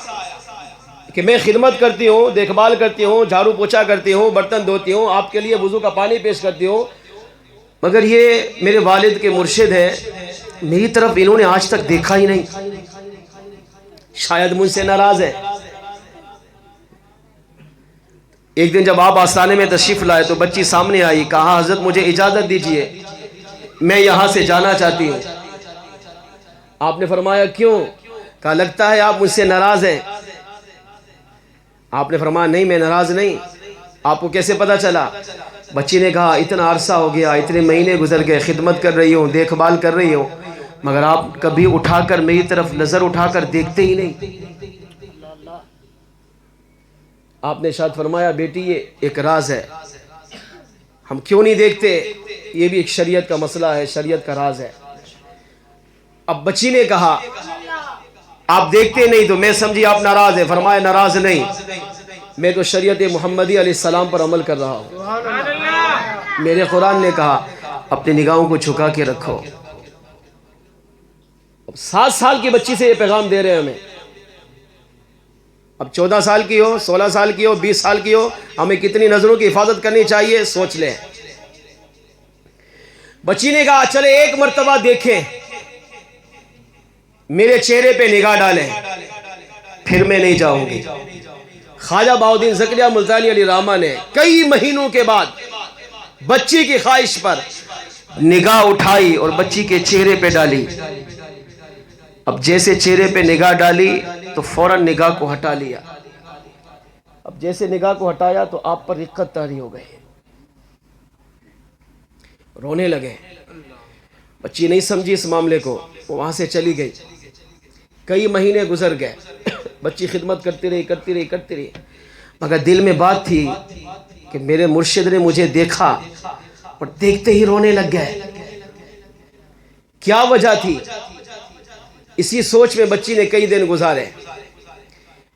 Speaker 1: کہ میں خدمت کرتی ہوں، دیکھ بھال کرتی ہوں، جھاڑو پوچھا کرتی ہوں، برتن دھوتی ہوں، آپ کے لیے وضو کا پانی پیش کرتی ہوں، مگر یہ میرے والد کے مرشد ہیں، میری طرف انہوں نے آج تک دیکھا ہی نہیں، شاید مجھ سے ناراض ہے۔ ایک دن جب آپ آستانے میں تشریف لائے تو بچی سامنے آئی، کہا حضرت مجھے اجازت دیجئے، میں یہاں سے جانا چاہتی ہوں۔ آپ نے فرمایا کیوں؟ کہا لگتا ہے آپ مجھ سے ناراض ہیں۔ آپ نے فرمایا نہیں، میں ناراض نہیں۔ آپ کو کیسے پتا چلا؟ بچی نے کہا اتنا عرصہ ہو گیا، اتنے مہینے گزر گئے، خدمت کر رہی ہوں، دیکھ بھال کر رہی ہوں، مگر آپ کبھی اٹھا کر میری طرف نظر اٹھا کر دیکھتے ہی نہیں۔ آپ نے ارشاد فرمایا بیٹی یہ ایک راز ہے، ہم کیوں نہیں دیکھتے، یہ بھی ایک شریعت کا مسئلہ ہے، شریعت کا راز ہے۔ اب بچی نے کہا آپ دیکھتے نہیں تو میں سمجھی آپ ناراض ہیں۔ فرمایا ناراض نہیں، میں تو شریعت محمدی علیہ السلام پر عمل کر رہا ہوں۔ میرے قرآن نے کہا اپنی نگاہوں کو جھکا کے رکھو۔ 7 سال کی بچی سے یہ پیغام دے رہے ہیں ہمیں۔ اب 14 سال کی ہو، 16 سال کی ہو، 20 سال کی ہو، ہمیں کتنی نظروں کی حفاظت کرنی چاہیے سوچ لیں۔ بچی نے کہا چلے ایک مرتبہ دیکھیں۔ میرے چہرے پہ نگاہ ڈالیں پھر میں نہیں جاؤں گی۔ خواجہ بہاؤالدین زکریا ملتانی علیہ الرحمہ نے کئی مہینوں کے بعد بچی کی خواہش پر نگاہ اٹھائی اور بچی کے چہرے پہ ڈالی۔ اب جیسے چہرے پہ نگاہ ڈالی تو فوراً نگاہ کو ہٹا لیا۔ اب جیسے نگاہ کو ہٹایا تو آپ پر رقت طاری ہو گئی، رونے لگے۔ بچی نہیں سمجھی اس معاملے کو، وہ وہاں سے چلی گئی۔ کئی مہینے گزر گئے، بچی خدمت کرتی رہی، مگر دل میں بات تھی کہ میرے مرشد نے مجھے دیکھا اور دیکھتے ہی رونے لگ گئے، کیا وجہ تھی؟ اسی سوچ میں بچی نے کئی دن گزارے۔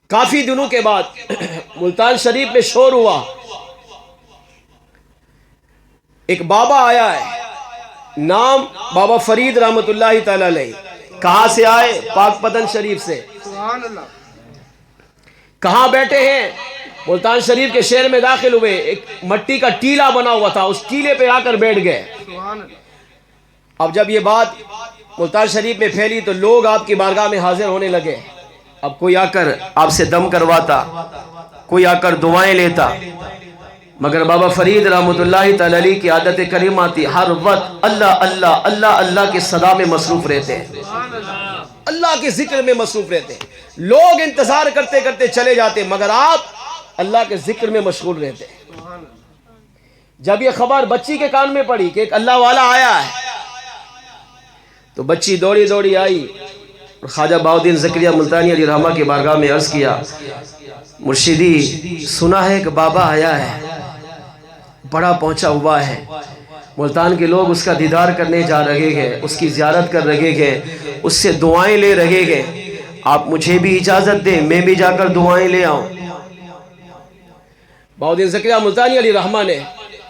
Speaker 1: کافی دنوں کے بعد ملتان شریف میں شور ہوا، ایک بابا آیا ہے، نام بابا فرید رحمت اللہ تعالی علیہ۔ کہاں سے آئے؟ پاک پتن شریف سے۔ کہاں بیٹھے ہیں؟ ملتان شریف کے شہر میں داخل ہوئے، ایک مٹی کا ٹیلا بنا ہوا تھا، اس ٹیلے پہ آ کر بیٹھ گئے۔ اب جب یہ بات ملتان شریف میں پھیلی تو لوگ آپ کی بارگاہ میں حاضر ہونے لگے۔ اب کوئی آ کر آپ سے دم کرواتا، کوئی آ کر دعائیں لیتا، مگر بابا فرید رحمت اللہ تعالی علیہ کی عادت کریمہ تھی، ہر وقت اللہ اللہ اللہ اللہ کے صدا میں مصروف رہتے ہیں، اللہ کے ذکر میں مصروف رہتے ہیں۔ لوگ انتظار کرتے کرتے چلے جاتے مگر آپ اللہ کے ذکر میں مشغول رہتے ہیں۔ جب یہ خبر بچی کے کان میں پڑی کہ ایک اللہ والا آیا ہے تو بچی دوڑی دوڑی آئی اور خواجہ بہاؤالدین زکریا ملتانی علیہ الرحمہ کی بارگاہ میں عرض کیا، مرشدی سنا ہے کہ بابا آیا ہے، بڑا پہنچا ہوا ہے، ملتان کے لوگ اس کا دیدار کرنے جا رہے ہیں، اس کی زیارت کر رہے ہیں، اس سے دعائیں لے رہے ہیں، آپ مجھے بھی اجازت دیں میں بھی جا کر دعائیں لے آؤں۔ بہاؤالدین زکریا ملتانی علیہ الرحمہ نے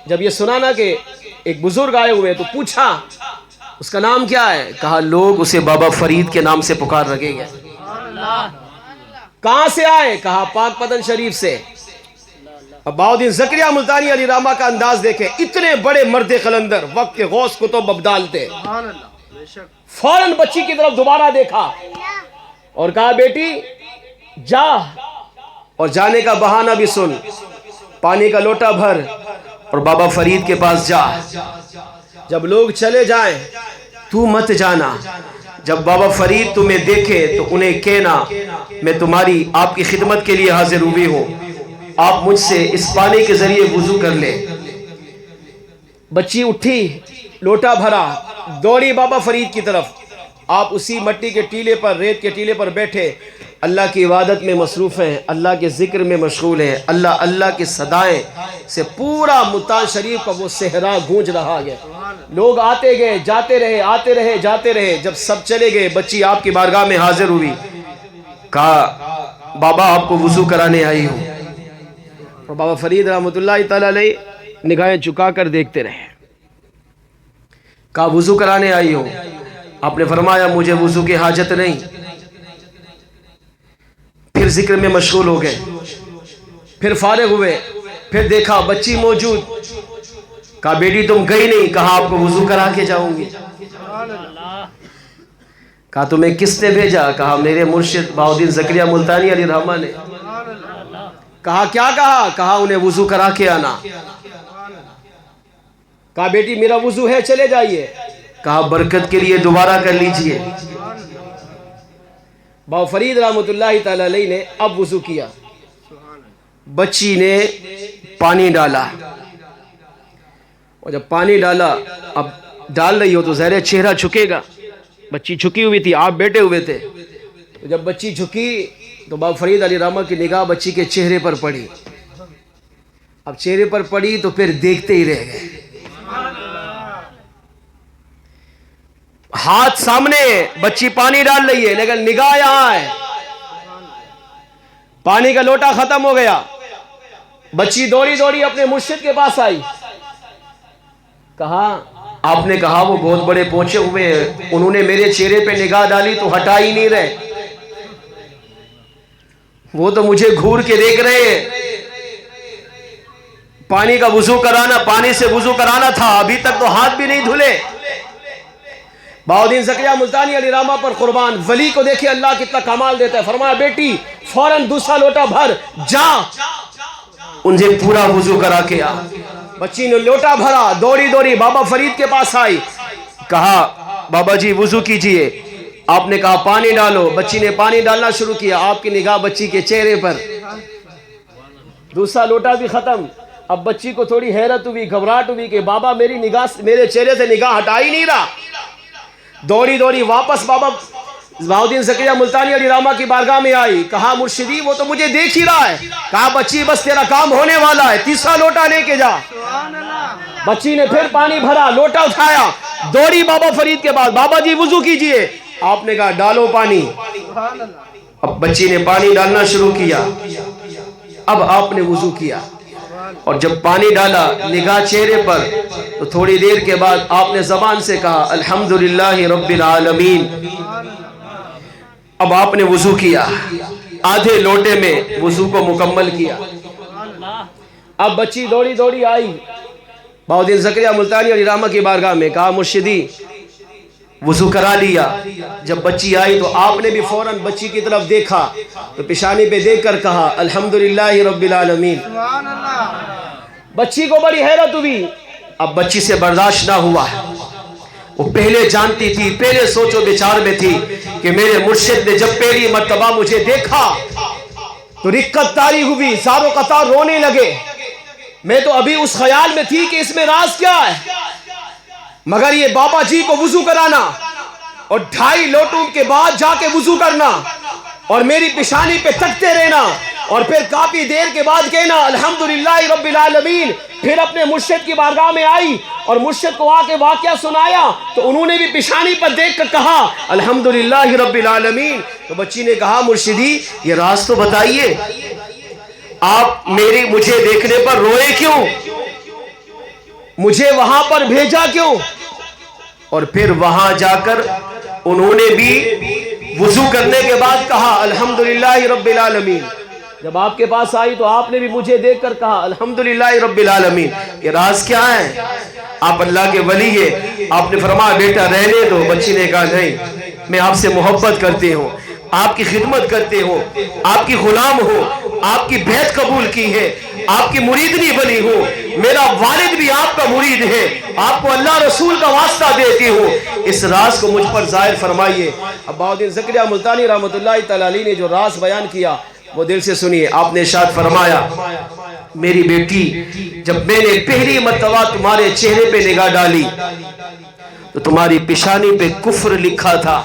Speaker 1: جب یہ سنا نا کہ ایک بزرگ آئے ہوئے تو پوچھا اس کا نام کیا ہے؟ کہا لوگ اسے بابا فرید کے نام سے پکار رکھے گئے۔ کہاں سے آئے؟ کہا پاک پتن شریف سے۔ اب بہاؤالدین زکریا ملتانی علیہ الرحمہ کا انداز دیکھیں، اتنے بڑے مرد قلندر، وقت کے غوث کتب ابدال تھے، فوراً بچی کی طرف دوبارہ دیکھا اور کہا بیٹی جا، اور جانے کا بہانہ بھی سن، پانی کا لوٹا بھر اور بابا فرید کے پاس جا، جب لوگ چلے جائیں تو مت جانا، جب بابا فرید تمہیں دیکھے تو انہیں کہنا میں تمہاری آپ کی خدمت کے لیے حاضر ہوئی ہوں، آپ مجھ سے اس پانی کے ذریعے وضو کر لیں۔ بچی اٹھی، لوٹا بھرا، دوڑی بابا فرید کی طرف، آپ اسی مٹی کے ٹیلے پر، ریت کے ٹیلے پر بیٹھے اللہ کی عبادت میں مصروف ہیں، اللہ کے ذکر میں مشغول ہیں، اللہ اللہ کی صدائیں سے پورا ملتان شریف کا وہ صحرا گونج رہا ہے۔ لوگ آتے گئے جاتے رہے، آتے رہے جاتے رہے، جب سب چلے گئے بچی آپ کی بارگاہ میں حاضر ہوئی، کہا بابا آپ کو وضو کرانے آئی ہوں، اور بابا فرید رحمت اللہ تعالی علیہ نگاہیں چکا کر دیکھتے رہے۔ کہا وضو کرانے آئی ہوں؟ آپ نے فرمایا مجھے وضو کی حاجت نہیں۔ پھر ذکر میں مشغول ہو گئے، پھر فارغ ہوئے، پھر دیکھا بچی موجود، کہا بیٹی تم گئی نہیں؟ کہا آپ کو وضو کرا کے جاؤں گی۔ کہا تمہیں کس نے بھیجا؟ کہا میرے مرشد بہاؤالدین زکریا ملتانی علیہ الرحمہ نے۔ کہا کیا کہا؟ کہا انہیں وضو کرا کے آنا۔ کہا بیٹی میرا وضو ہے چلے جائیے۔ کہا برکت کے لیے دوبارہ کر لیجئے۔ بابا فرید رحمت اللہ تعالی علیہ نے اب وضو کیا، بچی نے پانی ڈالا، اور جب پانی ڈالا، اب ڈال رہی ہو تو ظاہر چہرہ جھکے گا، بچی جھکی ہوئی تھی، آپ بیٹھے ہوئے تھے، تو جب بچی جھکی تو بابا فرید علیہ الرحمہ کی نگاہ بچی کے چہرے پر پڑی۔ اب چہرے پر پڑی تو پھر دیکھتے ہی رہ گئے، ہاتھ سامنے، بچی پانی ڈال رہی ہے لیکن نگاہ یہاں ہے۔ پانی کا لوٹا ختم ہو گیا، بچی دوڑی دوڑی اپنے مرشد کے پاس آئی، کہا آپ نے کہا وہ بہت بڑے پہنچے ہوئے ہیں، انہوں نے میرے چہرے پہ نگاہ ڈالی تو ہٹا ہی نہیں رہے، وہ تو مجھے گھور کے دیکھ رہے ہیں، پانی کا وضو کرانا، پانی سے وضو کرانا تھا، ابھی تک تو ہاتھ بھی نہیں دھلے۔
Speaker 3: بہاؤدین زکریا ملتانی علی راما پر قربان، ولی کو دیکھیں اللہ کتنا کمال دیتا ہے. فرمایا بیٹی فوراً دوسرا لوٹا بھر، جا
Speaker 1: انہیں پورا وضو کرا کے آ.
Speaker 3: بچی نے لوٹا بھرا، دوڑی دوڑی بابا فرید کے پاس آئی،
Speaker 1: کہا بابا جی وضو کیجئے. آپ نے کہا پانی ڈالو. بچی نے پانی ڈالنا شروع کیا. آپ کی نگاہ بچی کے چہرے پر.
Speaker 3: دوسرا لوٹا بھی ختم. اب بچی کو تھوڑی حیرت ہوئی، گھبراہٹ ہوئی کہ بابا میرے چہرے سے نگاہ ہٹا ہی نہیں رہا. دوڑی دوڑی واپس بابا بہاؤدین زکریا ملتانی علی راما کی بارگاہ میں آئی. کہا مرشدی وہ تو مجھے دیکھ ہی رہا ہے. کہا بچی بس تیرا کام ہونے والا ہے، تیسرا لوٹا لے کے جا. بچی نے پھر پانی بھرا، لوٹا اٹھایا، دوڑی بابا فرید کے پاس. بابا جی وضو کیجئے. آپ نے کہا ڈالو پانی.
Speaker 1: اب بچی نے پانی ڈالنا شروع کیا. اب آپ نے وضو کیا اور جب پانی ڈالا نگاہ چہرے پر تو تھوڑی دیر کے بعد آپ نے زبان سے کہا الحمدللہ رب العالمین. اب آپ نے وضو کیا، آدھے لوٹے میں وضو کو مکمل کیا.
Speaker 3: اب بچی دوڑی دوڑی آئی بہاؤدین زکریا ملتانی علی راما کی بارگاہ میں. کہا مرشدی
Speaker 1: وضو کرا لیا.
Speaker 3: جب بچی آئی تو آپ نے بھی فوراً بچی کی طرف دیکھا تو پیشانی پہ دیکھ کر کہا الحمدللہ رب العالمین. بچی کو بڑی حیرت ہوئی.
Speaker 1: اب بچی سے برداشت نہ ہوا. وہ پہلے جانتی تھی، پہلے سوچ و بچار میں تھی کہ میرے مرشد نے جب پہلی مرتبہ مجھے دیکھا
Speaker 3: تو رقت طاری ہوئی، زار و قطار رونے لگے. میں تو ابھی اس خیال میں تھی کہ اس میں راز کیا ہے، مگر یہ بابا جی کو وضو کرانا اور 2.5 لوٹوں کے بعد جا کے وضو کرنا اور میری پیشانی پہ تکتے رہنا اور پھر کافی دیر کے بعد کہنا الحمدللہ رب العالمین. پھر اپنے مرشد کی بارگاہ میں آئی اور مرشد کو آ کے واقعہ سنایا تو انہوں نے بھی پیشانی پر دیکھ کر کہا الحمدللہ رب العالمین. تو بچی نے کہا مرشدی
Speaker 1: یہ راز تو بتائیے، آپ مجھے دیکھنے پر روئے کیوں؟
Speaker 3: مجھے وہاں پر بھیجا کیوں؟
Speaker 1: اور پھر وہاں جا کر انہوں نے بھی وضو کرنے کے بعد کہا الحمدللہ رب العالمین.
Speaker 3: جب آپ کے پاس آئی تو آپ نے بھی مجھے دیکھ کر کہا
Speaker 1: الحمدللہ رب العالمین. یہ راز کیا ہے؟ آپ اللہ کے ولی ہیں. آپ نے فرمایا بیٹا رہنے دو. بچی نے کہا نہیں، میں آپ سے محبت کرتے ہوں، آپ کی خدمت کرتے ہوں، آپ کی غلام ہوں، آپ کی بیعت قبول کی ہے، آپ کی مریدنی بنی ہوں، میرا والد بھی آپ کا مرید ہے، آپ کو اللہ رسول کا واسطہ دیتی ہوں، اس راز کو مجھ پر ظاہر فرمائیے.
Speaker 3: اب بہاؤدین زکریا ملتانی رحمۃ اللہ تعالی علیہ نے جو راز بیان کیا وہ دل سے سنیے.
Speaker 1: آپ نے ارشاد فرمایا میری بیٹی جب میں نے پہلی مرتبہ تمہارے چہرے پہ نگاہ ڈالی تو تمہاری پیشانی پہ کفر لکھا تھا.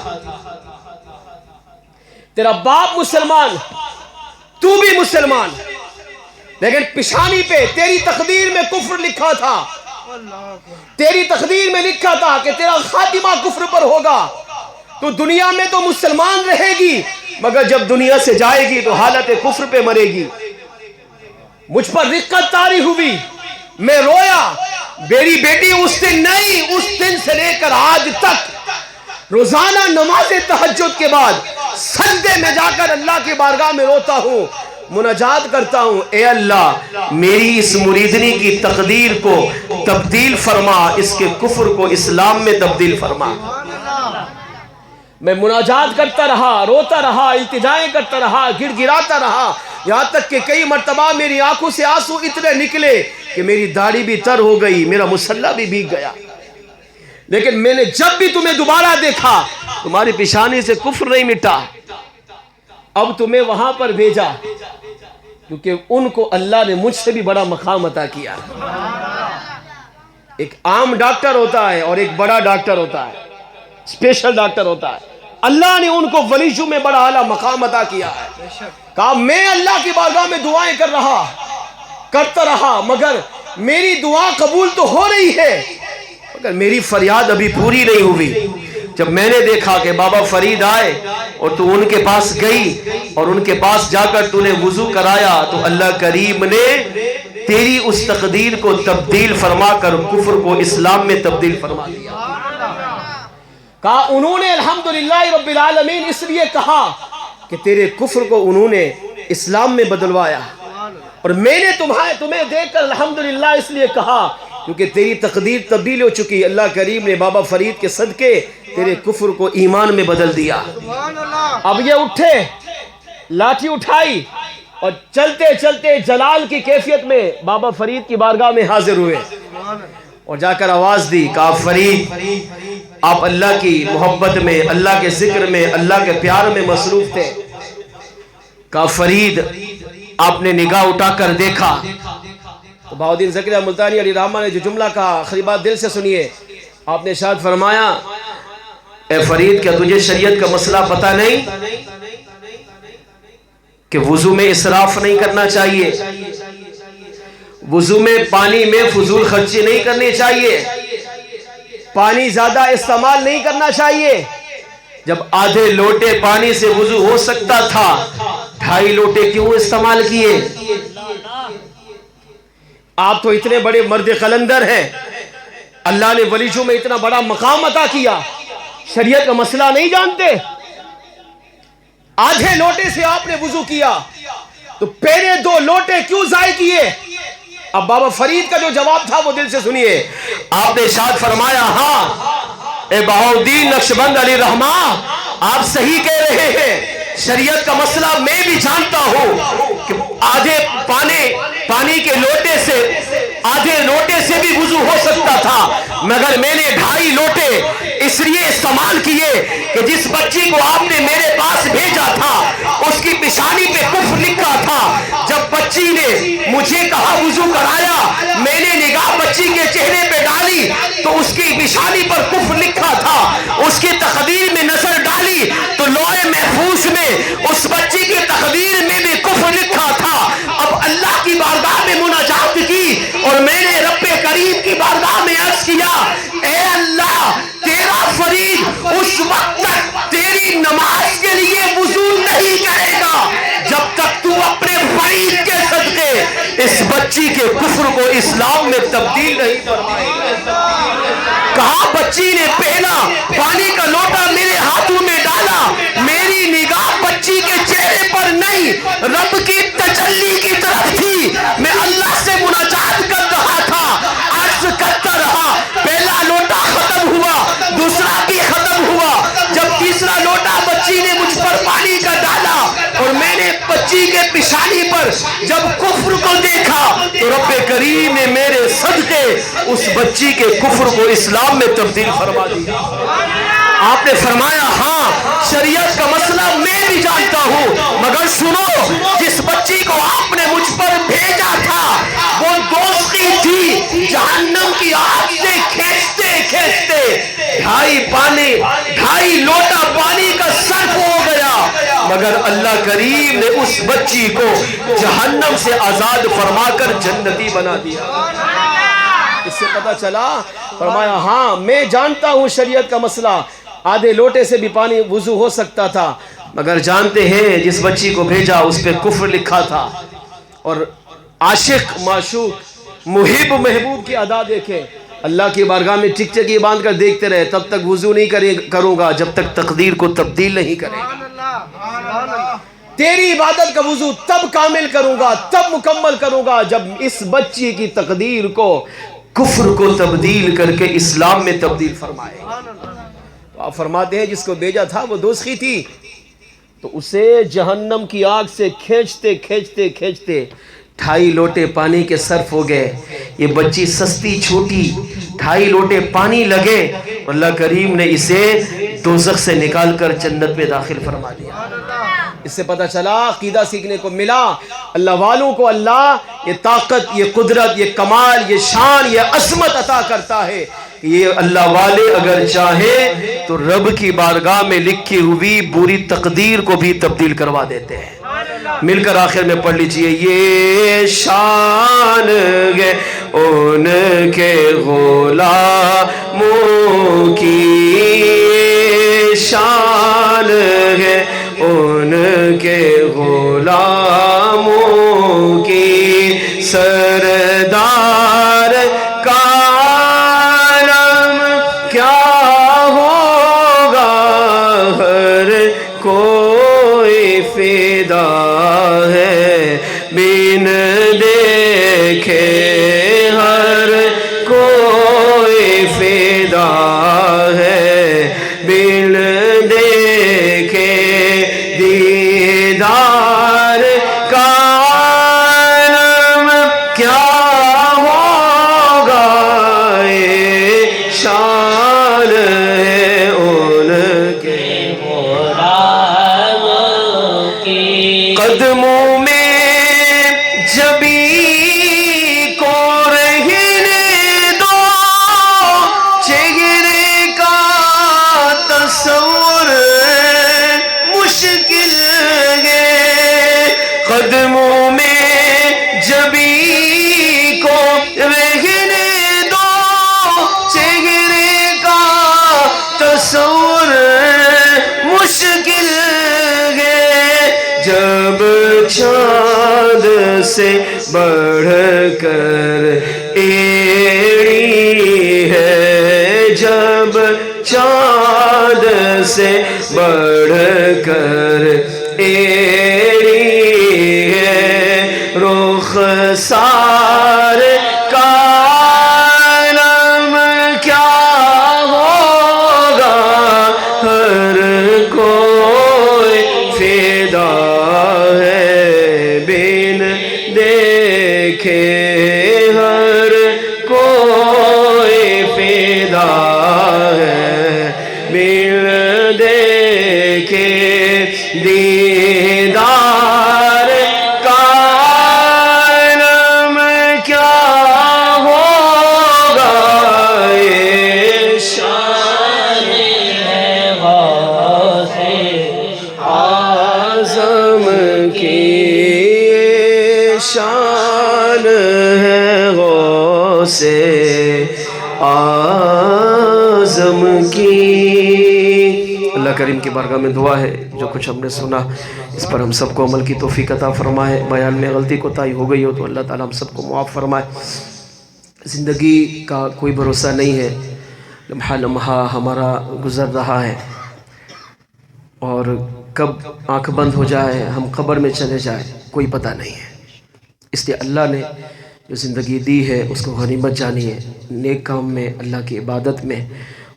Speaker 3: تیرا باپ مسلمان، تو بھی مسلمان، لیکن پیشانی پہ تیری تقدیر میں کفر لکھا تھا. تیری تقدیر میں لکھا تھا کہ تیرا خاتمہ کفر پر ہوگا. تو دنیا میں تو مسلمان رہے گی مگر جب دنیا سے جائے گی تو حالت کفر پہ مرے گی. مجھ پر رقت طاری ہوئی، میں رویا. میری بیٹی اس دن نہیں، اس دن سے لے کر آج تک روزانہ نماز تہجد کے بعد سجدے میں جا کر اللہ کی بارگاہ میں روتا ہوں، مناجات کرتا ہوں
Speaker 1: اے اللہ میری اس مریدنی کی تقدیر کو تبدیل فرما، اس کے کفر کو اسلام میں تبدیل فرما.
Speaker 3: میں مناجات کرتا رہا، روتا رہا، التجائیں کرتا رہا، گڑ گڑاتا رہا، یہاں تک کہ کئی مرتبہ میری آنکھوں سے آنسو اتنے نکلے کہ میری داڑھی بھی تر ہو گئی، میرا مصلی بھی بھیگ گیا. لیکن میں نے جب بھی تمہیں دوبارہ دیکھا تمہاری پیشانی سے کفر نہیں مٹا. اب تمہیں وہاں پر بھیجا کیونکہ ان کو اللہ نے مجھ سے بھی بڑا مقام عطا کیا. ایک عام ڈاکٹر ہوتا ہے اور ایک بڑا ڈاکٹر ہوتا ہے، اسپیشل ڈاکٹر ہوتا ہے. اللہ نے ان کو ولیجو میں بڑا اعلیٰ مقام عطا کیا ہے. کہا میں اللہ کی بارگاہ میں دعائیں کرتا رہا مگر میری دعا قبول تو ہو رہی ہے مگر
Speaker 1: میری فریاد ابھی پوری نہیں ہوئی. جب میں نے دیکھا کہ بابا فرید آئے اور تو ان کے پاس گئی اور ان کے پاس جا کر تو نے وضو کرایا تو اللہ کریم نے تیری اس تقدیر کو تبدیل فرما کر کفر کو اسلام میں تبدیل فرما دیا.
Speaker 3: کہا انہوں نے الحمدللہ رب العالمین اس لیے کہا کہ تیرے کفر کو انہوں نے اسلام میں بدلوایا، اور میں نے تمہیں دیکھ کر الحمدللہ اس لیے کہا کیونکہ تیری تقدیر تبدیل ہو چکی. اللہ کریم نے بابا فرید کے صدقے تیرے کفر کو ایمان میں بدل دیا. اب یہ اٹھے, لاٹھی اٹھائی اور چلتے چلتے جلال کی کیفیت میں بابا فرید کی بارگاہ میں حاضر ہوئے اور جا کر آواز دی, کہا فرید آپ اللہ کی محبت میں, اللہ کے ذکر میں, اللہ کے پیار میں مصروف تھے. کہا فرید آپ نے نگاہ اٹھا کر دیکھا. تو بہاؤالدین زکریا ملتانی علی رحمہ نے جو جملہ کہا, آخری بات دل سے سنیے. آپ نے ارشاد فرمایا, اے فرید کیا تجھے شریعت کا مسئلہ پتہ نہیں کہ وضو میں اسراف نہیں کرنا چاہیے, وضو میں پانی میں فضول خرچی نہیں کرنی چاہیے, پانی زیادہ استعمال نہیں کرنا چاہیے. جب آدھے لوٹے پانی سے وضو ہو سکتا تھا, 2.5 لوٹے کیوں استعمال کیے؟ آپ تو اتنے بڑے مرد قلندر ہیں, اللہ نے ولیجوں میں اتنا بڑا مقام عطا کیا, شریعت کا مسئلہ نہیں جانتے؟ آدھے لوٹے سے آپ نے وضو کیا تو پہلے 2 لوٹے کیوں ضائع کیے؟ اب بابا فرید کا جو جواب تھا وہ دل سے سنیے. آپ نے ارشاد فرمایا, ہاں اے بہاؤالدین نقشبند علی رحمہ آپ صحیح کہہ رہے ہیں, شریعت کا مسئلہ میں بھی جانتا ہوں کہ آدھے پانی کے لوٹے سے, آدھے لوٹے سے بھی وضو ہو سکتا تھا, مگر میں نے 2.5 لوٹے اس لیے استعمال کیے کہ جس بچی کو آپ نے میرے پاس بھیجا تھا اس کی پیشانی پہ کفر لکھا تھا. جب بچی نے مجھے کہا وضو کرایا, میں نے نگاہ بچی کے چہرے پہ ڈالی تو اس کی پیشانی پر کفر لکھا تھا. اس کی تقدیر میں نظر ڈالی تو لوح محفوظ میں اس بچی کی تقدیر میں بھی کفر لکھا تھا. اب اللہ کی بارگاہ میں مناجات کی اور میں نے رب کریم کی بارگاہ میں عرض کیا, اے اللہ تیرا فرید اس وقت تک تیری نماز کے لیے وضو نہیں کرے گا جب تک تو اپنے فرید کے صدقے اس بچی کے کفر کو اسلام میں تبدیل نہیں فرمائے. کہا بچی نے پہلا پانی کا لوٹا میرے ہاتھوں میں ڈالا, میری نگاہ بچی کے چہرے پر نہیں رب کی تجلی کی طرف تھی. میں اللہ سے مناجات کر رہا تھا, عرض کرتا رہا, پہلا لوٹا ختم ہوا, دوسرا بھی ختم ہوا. جب تیسرا لوٹا بچی نے مجھ پر پانی کا ڈالا اور میں نے بچی کے پیشانی پر جب کفر کو دیکھا تو رب کریم نے میرے صدقے اس بچی کے کفر کو اسلام میں تبدیل فرما دیا. آپ نے فرمایا, ہاں شریعت کا مسئلہ میں بھی جانتا ہوں, مگر سنو جس بچی کو آپ نے مجھ پر بھیجا تھا وہ دوستی تھی جہنم کی آگ سے کھینچتے کھینچتے 2.5 لوٹا پانی کا صرف ہو گیا, مگر اللہ کریم نے اس بچی کو جہنم سے آزاد فرما کر جنتی بنا دیا. اس سے پتہ چلا, فرمایا ہاں میں جانتا ہوں شریعت کا مسئلہ, آدھے لوٹے سے بھی پانی وضو ہو سکتا تھا, مگر جانتے ہیں جس بچی کو بھیجا اس پہ کفر لکھا تھا. اور عاشق معشوق محب محبوب کی ادا دیکھیں, اللہ کی بارگاہ میں ٹکٹکی باندھ کر دیکھتے رہے, تب تک وضو نہیں کروں گا جب تک تقدیر کو تبدیل نہیں کرے گا. تیری عبادت کا وضو تب کامل کروں گا, تب مکمل کروں گا جب اس بچی کی تقدیر کو کفر کو تبدیل کر کے اسلام میں تبدیل فرمائے. آپ فرماتے ہیں جس کو بھیجا تھا وہ دوزخی تھی, تو اسے جہنم کی آگ سے کھینچتے کھینچتے کھینچتے 2.5 لوٹے پانی کے صرف ہو گئے. یہ بچی سستی چھوٹی, 2.5 لوٹے پانی لگے, اللہ کریم نے اسے دوزخ سے نکال کر جنت میں داخل فرما دیا. اس سے پتہ چلا, عقیدہ سیکھنے کو ملا, اللہ والوں کو اللہ یہ طاقت, یہ قدرت, یہ کمال, یہ شان, یہ عظمت عطا کرتا ہے. یہ اللہ والے اگر چاہیں تو رب کی بارگاہ میں لکھی ہوئی بری تقدیر کو بھی تبدیل کروا دیتے ہیں. مل کر آخر میں پڑھ لیجئے, یہ شان ہے ان کے غلاموں کی, یہ شان ہے ان کے غلاموں کی, سردار کا نام کیا ہوگا, ہر کوئی فدا ہے بن دیکھے, ہر کوئی
Speaker 1: کیا ہوگا یہ شان ہے ان کے
Speaker 2: غلاموں کی
Speaker 1: قدموں میں جبی کو رہنے دو چہرے کا تصور مشکل ہے قدموں میں جبی کو رہنے دو چہرے کا تصور مشکل ہے جب چاند سے بڑھ کر ایڑی ہے جب چاند سے بڑھ کر ایڑی ہے رخ سار کا علم کیا ہوگا ہر کوئی فدا ہے بن دیکھے ہر کوئی فدا ہے بن دیکھے دیدار کا علم کیا ہوگا یہ شان
Speaker 2: ہے غوث
Speaker 1: اعظم کی یہ شان ہے غوث اعظم کی۔ اللہ کریم کی بارگاہ میں دعا ہے جو کچھ ہم نے سنا اس پر ہم سب کو عمل کی توفیق عطا فرمائے، بیان میں غلطی کوتاہی ہو گئی ہو تو اللہ تعالیٰ ہم سب کو معاف فرمائے۔ زندگی کا کوئی بھروسہ نہیں ہے، لمحہ لمحہ ہمارا گزر رہا ہے اور کب آنکھ بند ہو جائے ہم قبر میں چلے جائیں کوئی پتہ نہیں ہے، اس لیے اللہ نے جو زندگی دی ہے اس کو غنیمت جانی ہے، نیک کام میں اللہ کی عبادت میں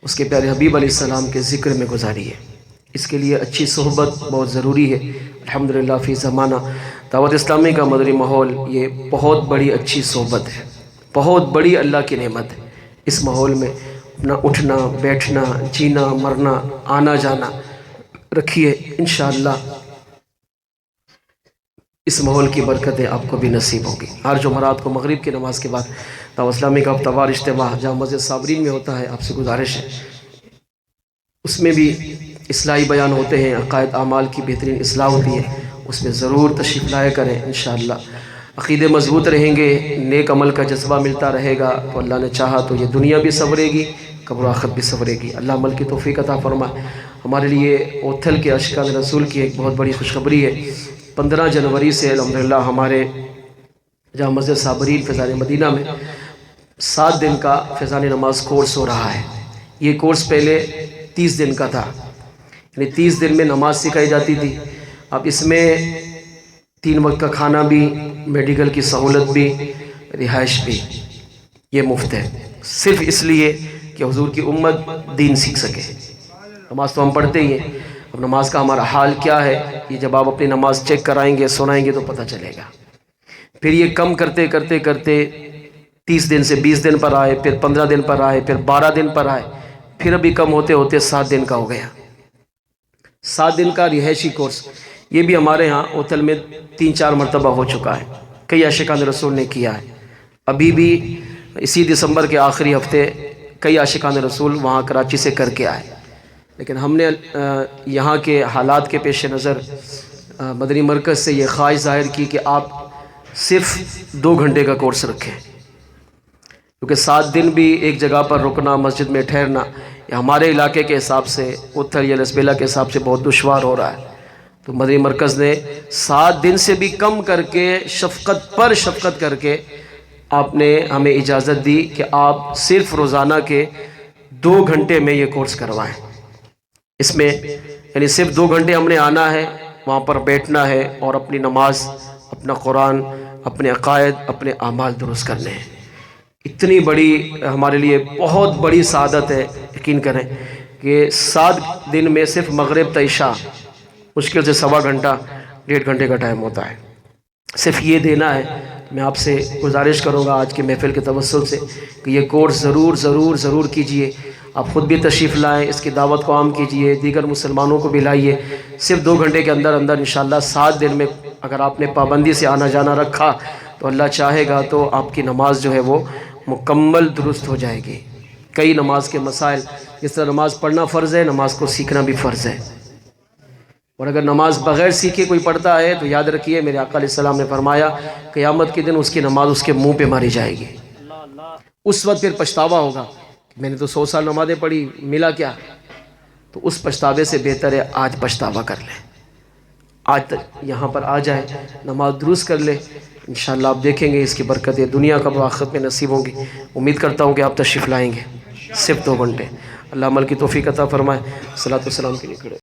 Speaker 1: اس کے پیارے حبیب علیہ السلام کے ذکر میں گزاری ہے۔ اس کے لیے اچھی صحبت بہت ضروری ہے۔ الحمدللہ فی زمانہ دعوت اسلامی کا مدنی ماحول یہ بہت بڑی اچھی صحبت ہے، بہت بڑی اللہ کی نعمت ہے۔ اس ماحول میں اپنا اٹھنا بیٹھنا جینا مرنا آنا جانا رکھیے، انشاءاللہ اس ماحول کی برکتیں آپ کو بھی نصیب ہوگی۔ ہر جمعرات کو مغرب کی نماز کے بعد دعوت اسلامی کا ہفتہ اجتماع جہاں مسجد صابرین میں ہوتا ہے، آپ سے گزارش ہے اس میں بھی اصلاحی بیان ہوتے ہیں، عقائد اعمال کی بہترین اصلاح ہوتی ہے، اس میں ضرور تشریف لایا کریں۔ انشاءاللہ عقیدے مضبوط رہیں گے، نیک عمل کا جذبہ ملتا رہے گا تو اللہ نے چاہا تو یہ دنیا بھی سنورے گی، قبر و آخرت بھی سنورے گی۔ اللہ عمل کی توفیق عطا فرمائے۔ ہمارے لیے اوتھل کے عاشقان رسول کی ایک بہت بڑی خوشخبری ہے، 15 جنوری سے الحمدللہ ہمارے جہاں مسجد صابرین فیضان مدینہ میں 7 دن کا فیضان نماز کورس ہو رہا ہے۔ یہ کورس پہلے 30 دن کا تھا، یعنی 30 دن میں نماز سکھائی جاتی تھی، اب اس میں 3 وقت کا کھانا بھی، میڈیکل کی سہولت بھی، رہائش بھی، یہ مفت ہے، صرف اس لیے کہ حضور کی امت دین سیکھ سکے۔ نماز تو ہم پڑھتے ہی ہیں، اب نماز کا ہمارا حال کیا ہے یہ جب آپ اپنی نماز چیک کرائیں گے سنائیں گے تو پتہ چلے گا۔ پھر یہ کم کرتے کرتے کرتے 30 دن سے 20 دن پر آئے، پھر 15 دن پر آئے، پھر 12 دن پر آئے، پھر ابھی کم ہوتے ہوتے 7 دن کا ہو گیا۔ 7 دن کا رہائشی کورس یہ بھی ہمارے ہاں اوتھل میں 3-4 مرتبہ ہو چکا ہے، کئی عاشقان رسول نے کیا ہے۔ ابھی بھی اسی دسمبر کے آخری ہفتے کئی عاشقان رسول وہاں کراچی سے کر کے آئے، لیکن ہم نے یہاں کے حالات کے پیش نظر مدنی مرکز سے یہ خواہش ظاہر کی کہ آپ صرف 2 گھنٹے کا کورس رکھیں، کیونکہ 7 دن بھی ایک جگہ پر رکنا، مسجد میں ٹھہرنا، یہ ہمارے علاقے کے حساب سے اوتھل یا لسبیلا کے حساب سے بہت دشوار ہو رہا ہے۔ تو مدنی مرکز نے 7 دن سے بھی کم کر کے شفقت پر شفقت کر کے آپ نے ہمیں اجازت دی کہ آپ صرف روزانہ کے 2 گھنٹے میں یہ کورس کروائیں۔ اس میں یعنی صرف 2 گھنٹے ہم نے آنا ہے، وہاں پر بیٹھنا ہے اور اپنی نماز، اپنا قرآن، اپنے عقائد، اپنے اعمال درست کرنے ہیں۔ اتنی بڑی ہمارے لیے بہت بڑی سعادت ہے، یقین کریں کہ 7 دن میں صرف مغرب تا عشاء مشکل سے 1.25 گھنٹہ 1.5 گھنٹے کا ٹائم ہوتا ہے، صرف یہ دینا ہے میں آپ سے گزارش کروں گا آج کے محفل کے توسط سے کہ یہ کورس ضرور کیجئے. آپ خود بھی تشریف لائیں، اس کی دعوت کو عام کیجئے، دیگر مسلمانوں کو بھی لائیے. صرف 2 گھنٹے کے اندر انشاءاللہ 7 دن میں اگر آپ نے پابندی سے آنا جانا رکھا تو اللہ چاہے گا تو آپ کی نماز جو ہے وہ مکمل درست ہو جائے گی. کئی نماز کے مسائل، جس طرح نماز پڑھنا فرض ہے، نماز کو سیکھنا بھی فرض ہے. اور اگر نماز بغیر سیکھے کوئی پڑھتا ہے تو یاد رکھیے میرے آقا علیہ السلام نے فرمایا قیامت کے دن اس کی نماز اس کے منہ پہ ماری جائے گی. اس وقت پھر پچھتاوا ہوگا، میں نے تو 100 سال نمازیں پڑھی، ملا کیا؟ تو اس پچھتاوے سے بہتر ہے آج پچھتاوا کر لیں، آج تک یہاں پر آ جائیں، نماز درست کر لیں. انشاءاللہ آپ دیکھیں گے اس کی برکتیں دنیا کا آخرت میں نصیب ہوں گی. امید کرتا ہوں کہ آپ تشریف لائیں گے. صرف 2 گھنٹے. اللہ عمل کی توفیق عطا فرمائے. صلاۃ والسلام کے لیے کھڑے.